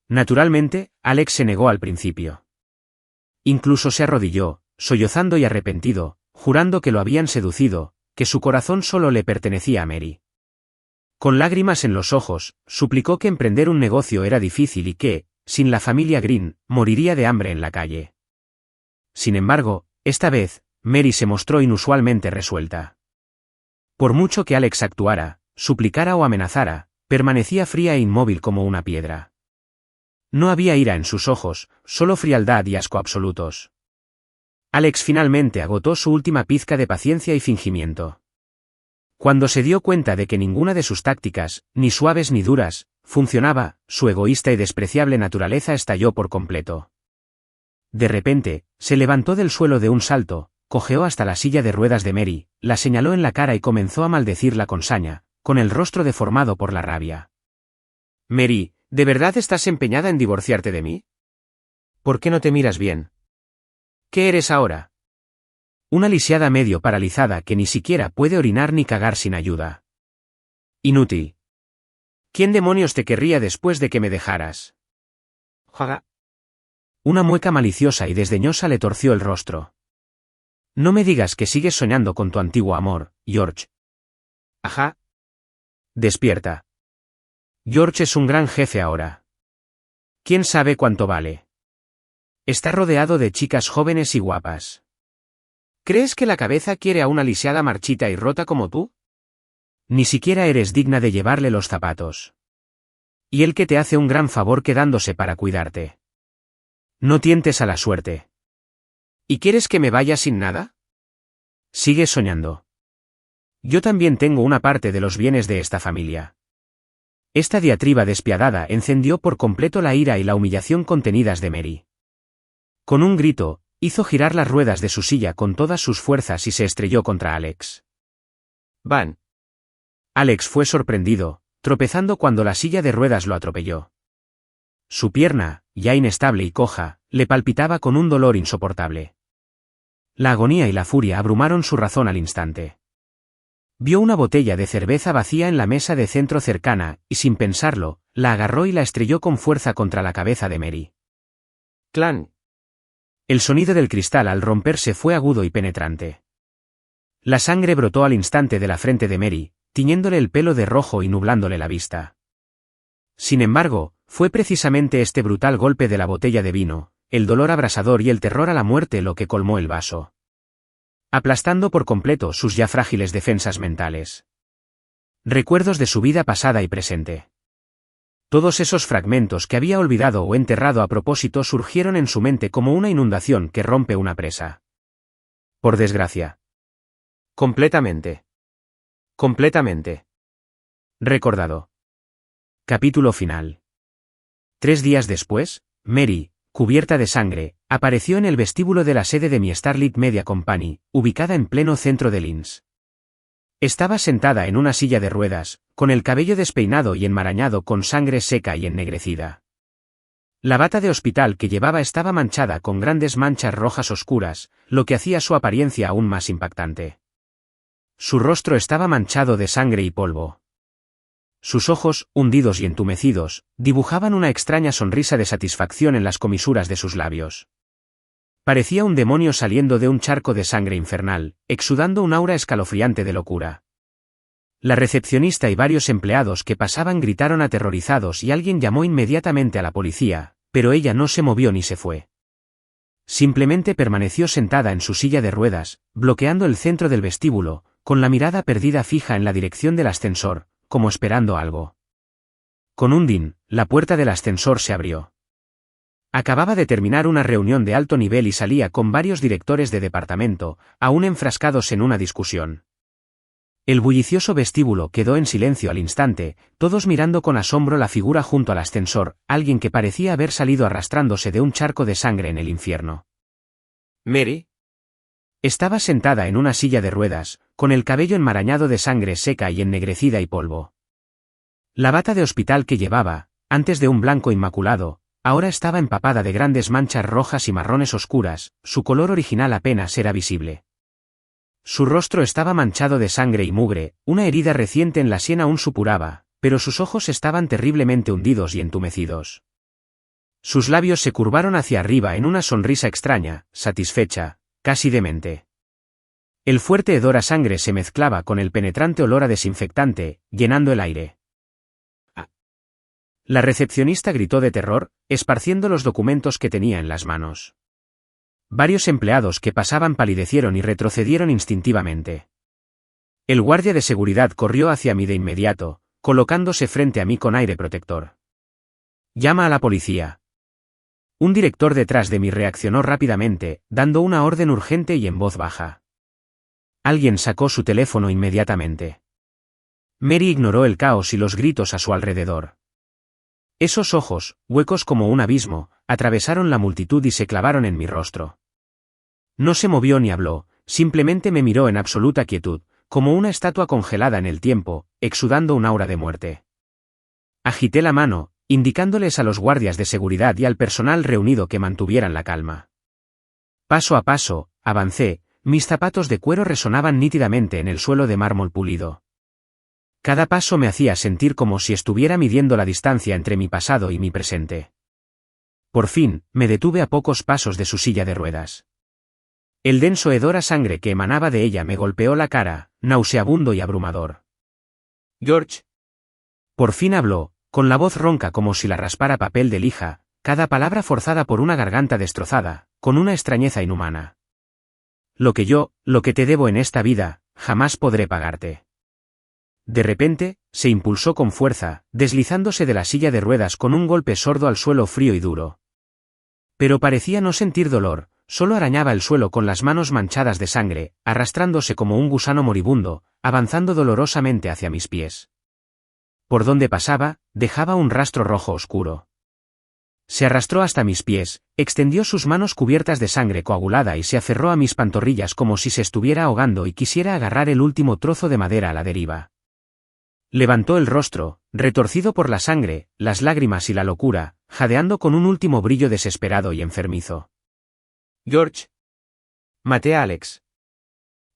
Naturalmente, Alex se negó al principio. Incluso se arrodilló, sollozando y arrepentido, jurando que lo habían seducido, que su corazón solo le pertenecía a Mary. Con lágrimas en los ojos, suplicó que emprender un negocio era difícil y que, sin la familia Green, moriría de hambre en la calle. Sin embargo, esta vez, Mary se mostró inusualmente resuelta. Por mucho que Alex actuara, suplicara o amenazara, permanecía fría e inmóvil como una piedra. No había ira en sus ojos, solo frialdad y asco absolutos. Alex finalmente agotó su última pizca de paciencia y fingimiento. Cuando se dio cuenta de que ninguna de sus tácticas, ni suaves ni duras, funcionaba, su egoísta y despreciable naturaleza estalló por completo. De repente, se levantó del suelo de un salto, cojeó hasta la silla de ruedas de Mary, la señaló en la cara y comenzó a maldecirla con saña, con el rostro deformado por la rabia. «Mary, ¿de verdad estás empeñada en divorciarte de mí? ¿Por qué no te miras bien? ¿Qué eres ahora? Una lisiada medio paralizada que ni siquiera puede orinar ni cagar sin ayuda. Inútil. ¿Quién demonios te querría después de que me dejaras?» «Jaga». Una mueca maliciosa y desdeñosa le torció el rostro. «No me digas que sigues soñando con tu antiguo amor, George». «Ajá». «Despierta. George es un gran jefe ahora. ¿Quién sabe cuánto vale? Está rodeado de chicas jóvenes y guapas. ¿Crees que la cabeza quiere a una lisiada marchita y rota como tú? Ni siquiera eres digna de llevarle los zapatos. Y él que te hace un gran favor quedándose para cuidarte. No tientes a la suerte. ¿Y quieres que me vaya sin nada? Sigues soñando. Yo también tengo una parte de los bienes de esta familia». Esta diatriba despiadada encendió por completo la ira y la humillación contenidas de Mary. Con un grito, hizo girar las ruedas de su silla con todas sus fuerzas y se estrelló contra Alex. «Van». Alex fue sorprendido, tropezando cuando la silla de ruedas lo atropelló. Su pierna, ya inestable y coja, le palpitaba con un dolor insoportable. La agonía y la furia abrumaron su razón al instante. Vio una botella de cerveza vacía en la mesa de centro cercana, y sin pensarlo, la agarró y la estrelló con fuerza contra la cabeza de Mary. «Clan». El sonido del cristal al romperse fue agudo y penetrante. La sangre brotó al instante de la frente de Mary, tiñéndole el pelo de rojo y nublándole la vista. Sin embargo, fue precisamente este brutal golpe de la botella de vino, el dolor abrasador y el terror a la muerte lo que colmó el vaso, aplastando por completo sus ya frágiles defensas mentales. Recuerdos de su vida pasada y presente. Todos esos fragmentos que había olvidado o enterrado a propósito surgieron en su mente como una inundación que rompe una presa. Por desgracia. Completamente. Completamente. Recordado. Capítulo final. 3 días después, Mary, cubierta de sangre, apareció en el vestíbulo de la sede de mi Starlight Media Company, ubicada en pleno centro de Linz. Estaba sentada en una silla de ruedas, con el cabello despeinado y enmarañado con sangre seca y ennegrecida. La bata de hospital que llevaba estaba manchada con grandes manchas rojas oscuras, lo que hacía su apariencia aún más impactante. Su rostro estaba manchado de sangre y polvo. Sus ojos, hundidos y entumecidos, dibujaban una extraña sonrisa de satisfacción en las comisuras de sus labios. Parecía un demonio saliendo de un charco de sangre infernal, exudando un aura escalofriante de locura. La recepcionista y varios empleados que pasaban gritaron aterrorizados y alguien llamó inmediatamente a la policía, pero ella no se movió ni se fue. Simplemente permaneció sentada en su silla de ruedas, bloqueando el centro del vestíbulo, con la mirada perdida fija en la dirección del ascensor, como esperando algo. Con un din, la puerta del ascensor se abrió. Acababa de terminar una reunión de alto nivel y salía con varios directores de departamento, aún enfrascados en una discusión. El bullicioso vestíbulo quedó en silencio al instante, todos mirando con asombro la figura junto al ascensor, alguien que parecía haber salido arrastrándose de un charco de sangre en el infierno. «¿Mary?» Estaba sentada en una silla de ruedas, con el cabello enmarañado de sangre seca y ennegrecida y polvo. La bata de hospital que llevaba, antes de un blanco inmaculado, ahora estaba empapada de grandes manchas rojas y marrones oscuras, su color original apenas era visible. Su rostro estaba manchado de sangre y mugre, una herida reciente en la sien aún supuraba, pero sus ojos estaban terriblemente hundidos y entumecidos. Sus labios se curvaron hacia arriba en una sonrisa extraña, satisfecha, casi demente. El fuerte hedor a sangre se mezclaba con el penetrante olor a desinfectante, llenando el aire. La recepcionista gritó de terror, esparciendo los documentos que tenía en las manos. Varios empleados que pasaban palidecieron y retrocedieron instintivamente. El guardia de seguridad corrió hacia mí de inmediato, colocándose frente a mí con aire protector. «Llama a la policía». Un director detrás de mí reaccionó rápidamente, dando una orden urgente y en voz baja. Alguien sacó su teléfono inmediatamente. Mary ignoró el caos y los gritos a su alrededor. Esos ojos, huecos como un abismo, atravesaron la multitud y se clavaron en mi rostro. No se movió ni habló, simplemente me miró en absoluta quietud, como una estatua congelada en el tiempo, exudando un aura de muerte. Agité la mano, indicándoles a los guardias de seguridad y al personal reunido que mantuvieran la calma. Paso a paso, avancé, mis zapatos de cuero resonaban nítidamente en el suelo de mármol pulido. Cada paso me hacía sentir como si estuviera midiendo la distancia entre mi pasado y mi presente. Por fin, me detuve a pocos pasos de su silla de ruedas. El denso hedor a sangre que emanaba de ella me golpeó la cara, nauseabundo y abrumador. «George». Por fin habló, con la voz ronca como si la raspara papel de lija, cada palabra forzada por una garganta destrozada, con una extrañeza inhumana. Lo que te debo en esta vida, jamás podré pagarte. De repente, se impulsó con fuerza, deslizándose de la silla de ruedas con un golpe sordo al suelo frío y duro. Pero parecía no sentir dolor, solo arañaba el suelo con las manos manchadas de sangre, arrastrándose como un gusano moribundo, avanzando dolorosamente hacia mis pies. Por donde pasaba, dejaba un rastro rojo oscuro. Se arrastró hasta mis pies, extendió sus manos cubiertas de sangre coagulada y se aferró a mis pantorrillas como si se estuviera ahogando y quisiera agarrar el último trozo de madera a la deriva. Levantó el rostro, retorcido por la sangre, las lágrimas y la locura, jadeando con un último brillo desesperado y enfermizo. «George. Maté a Alex».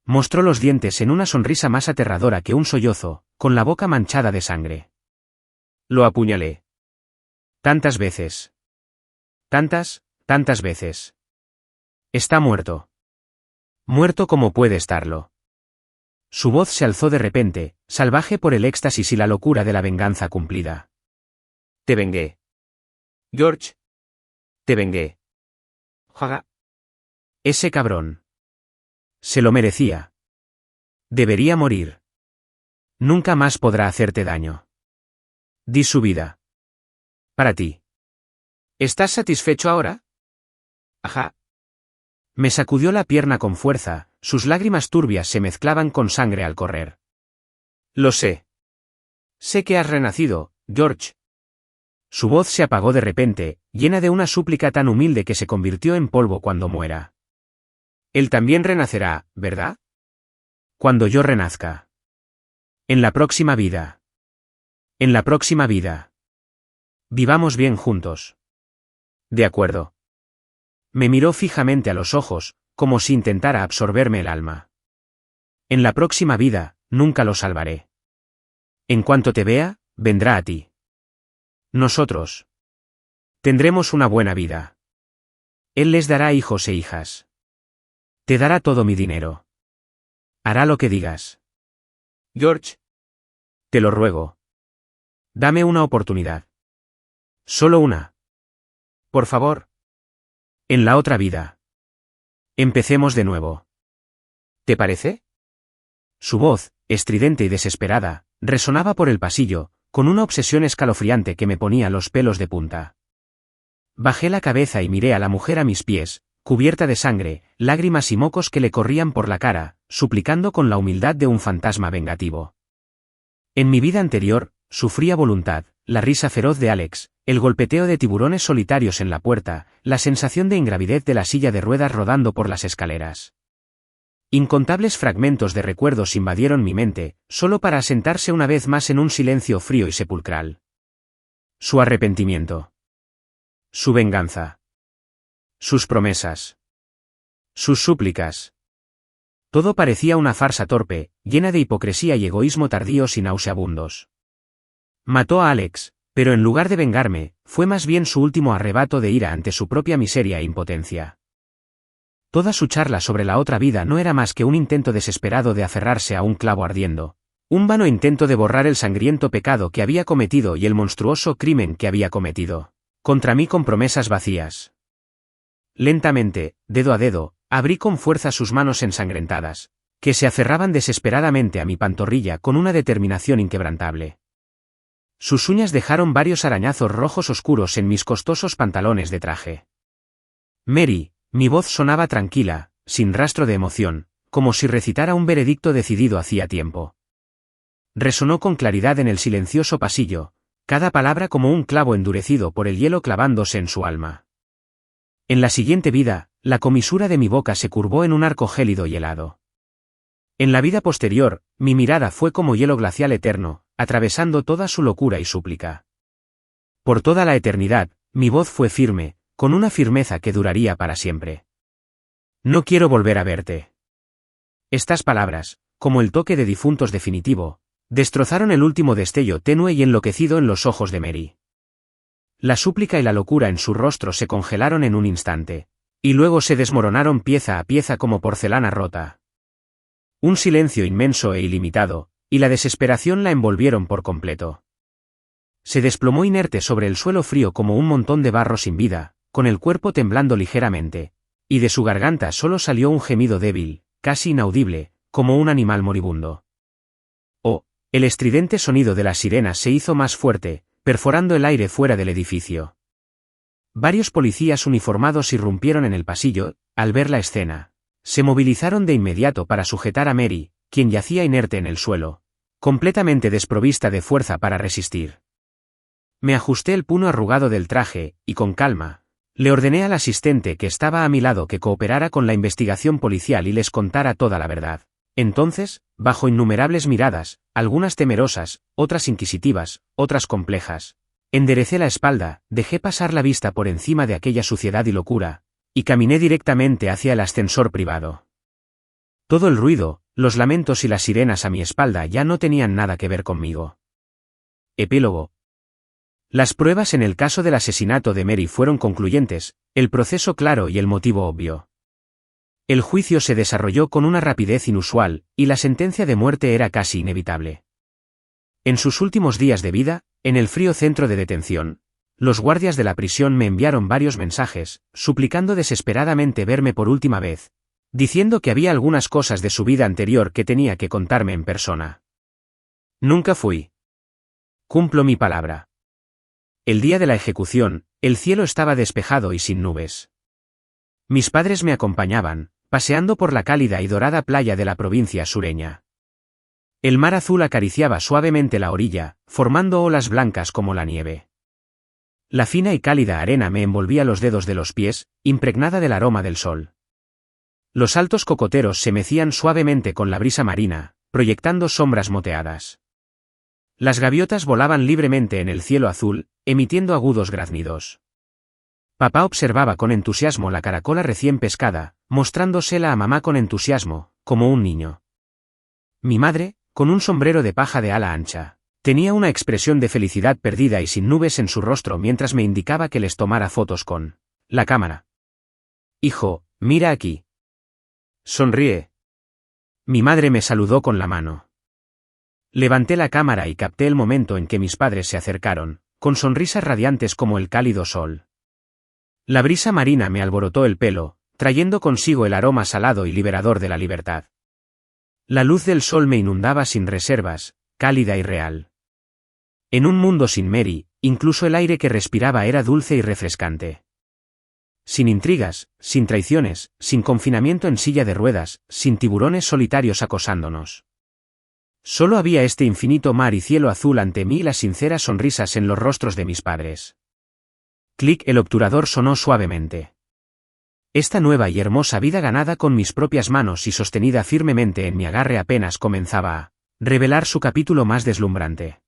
Mostró los dientes en una sonrisa más aterradora que un sollozo, con la boca manchada de sangre. «Lo apuñalé. Tantas veces. Tantas veces. Está muerto. Muerto como puede estarlo». Su voz se alzó de repente, salvaje por el éxtasis y la locura de la venganza cumplida. «Te vengué. George. Te vengué. Jaga. Ese cabrón. Se lo merecía. Debería morir. Nunca más podrá hacerte daño. Di su vida. Para ti. ¿Estás satisfecho ahora?» «Ajá». Me sacudió la pierna con fuerza, sus lágrimas turbias se mezclaban con sangre al correr. «Lo sé. Sé que has renacido, George». Su voz se apagó de repente, llena de una súplica tan humilde que se convirtió en polvo cuando muera. «Él también renacerá, ¿verdad?» «Cuando yo renazca. En la próxima vida. En la próxima vida. Vivamos bien juntos». «De acuerdo». Me miró fijamente a los ojos, como si intentara absorberme el alma. «En la próxima vida, nunca lo salvaré. En cuanto te vea, vendrá a ti. Nosotros tendremos una buena vida. Él les dará hijos e hijas. Te dará todo mi dinero. Hará lo que digas. George. Te lo ruego. Dame una oportunidad. Solo una. Por favor. En la otra vida. Empecemos de nuevo. ¿Te parece?» Su voz, estridente y desesperada, resonaba por el pasillo, con una obsesión escalofriante que me ponía los pelos de punta. Bajé la cabeza y miré a la mujer a mis pies, cubierta de sangre, lágrimas y mocos que le corrían por la cara, suplicando con la humildad de un fantasma vengativo. En mi vida anterior, sufría voluntad, la risa feroz de Alex, el golpeteo de tiburones solitarios en la puerta, la sensación de ingravidez de la silla de ruedas rodando por las escaleras. Incontables fragmentos de recuerdos invadieron mi mente, solo para asentarse una vez más en un silencio frío y sepulcral. Su arrepentimiento. Su venganza. Sus promesas. Sus súplicas. Todo parecía una farsa torpe, llena de hipocresía y egoísmo tardíos y nauseabundos. Mató a Alex, pero en lugar de vengarme, fue más bien su último arrebato de ira ante su propia miseria e impotencia. Toda su charla sobre la otra vida no era más que un intento desesperado de aferrarse a un clavo ardiendo, un vano intento de borrar el sangriento pecado que había cometido y el monstruoso crimen que había cometido, contra mí con promesas vacías. Lentamente, dedo a dedo, abrí con fuerza sus manos ensangrentadas, que se aferraban desesperadamente a mi pantorrilla con una determinación inquebrantable. Sus uñas dejaron varios arañazos rojos oscuros en mis costosos pantalones de traje. Mary, mi voz sonaba tranquila, sin rastro de emoción, como si recitara un veredicto decidido hacía tiempo. Resonó con claridad en el silencioso pasillo, cada palabra como un clavo endurecido por el hielo clavándose en su alma. En la siguiente vida, la comisura de mi boca se curvó en un arco gélido y helado. En la vida posterior, mi mirada fue como hielo glacial eterno, atravesando toda su locura y súplica. Por toda la eternidad, mi voz fue firme, con una firmeza que duraría para siempre. No quiero volver a verte. Estas palabras, como el toque de difuntos definitivo, destrozaron el último destello tenue y enloquecido en los ojos de Mary. La súplica y la locura en su rostro se congelaron en un instante, y luego se desmoronaron pieza a pieza como porcelana rota. Un silencio inmenso e ilimitado, y la desesperación la envolvieron por completo. Se desplomó inerte sobre el suelo frío como un montón de barro sin vida, con el cuerpo temblando ligeramente, y de su garganta solo salió un gemido débil, casi inaudible, como un animal moribundo. Oh, el estridente sonido de las sirenas se hizo más fuerte, perforando el aire fuera del edificio. Varios policías uniformados irrumpieron en el pasillo, al ver la escena. Se movilizaron de inmediato para sujetar a Mary, quien yacía inerte en el suelo, completamente desprovista de fuerza para resistir. Me ajusté el puño arrugado del traje, y con calma, le ordené al asistente que estaba a mi lado que cooperara con la investigación policial y les contara toda la verdad. Entonces, bajo innumerables miradas, algunas temerosas, otras inquisitivas, otras complejas, enderecé la espalda, dejé pasar la vista por encima de aquella suciedad y locura, y caminé directamente hacia el ascensor privado. Todo el ruido, los lamentos y las sirenas a mi espalda ya no tenían nada que ver conmigo. Epílogo. Las pruebas en el caso del asesinato de Mary fueron concluyentes, el proceso claro y el motivo obvio. El juicio se desarrolló con una rapidez inusual, y la sentencia de muerte era casi inevitable. En sus últimos días de vida, en el frío centro de detención, los guardias de la prisión me enviaron varios mensajes, suplicando desesperadamente verme por última vez, diciendo que había algunas cosas de su vida anterior que tenía que contarme en persona. Nunca fui. Cumplo mi palabra. El día de la ejecución, el cielo estaba despejado y sin nubes. Mis padres me acompañaban, paseando por la cálida y dorada playa de la provincia sureña. El mar azul acariciaba suavemente la orilla, formando olas blancas como la nieve. La fina y cálida arena me envolvía los dedos de los pies, impregnada del aroma del sol. Los altos cocoteros se mecían suavemente con la brisa marina, proyectando sombras moteadas. Las gaviotas volaban libremente en el cielo azul, emitiendo agudos graznidos. Papá observaba con entusiasmo la caracola recién pescada, mostrándosela a mamá con entusiasmo, como un niño. Mi madre, con un sombrero de paja de ala ancha, tenía una expresión de felicidad perdida y sin nubes en su rostro mientras me indicaba que les tomara fotos con la cámara. Hijo, mira aquí. Sonríe. Mi madre me saludó con la mano. Levanté la cámara y capté el momento en que mis padres se acercaron, con sonrisas radiantes como el cálido sol. La brisa marina me alborotó el pelo, trayendo consigo el aroma salado y liberador de la libertad. La luz del sol me inundaba sin reservas, cálida y real. En un mundo sin Mary, incluso el aire que respiraba era dulce y refrescante. Sin intrigas, sin traiciones, sin confinamiento en silla de ruedas, sin tiburones solitarios acosándonos. Solo había este infinito mar y cielo azul ante mí y las sinceras sonrisas en los rostros de mis padres. Clic, el obturador sonó suavemente. Esta nueva y hermosa vida ganada con mis propias manos y sostenida firmemente en mi agarre apenas comenzaba a revelar su capítulo más deslumbrante.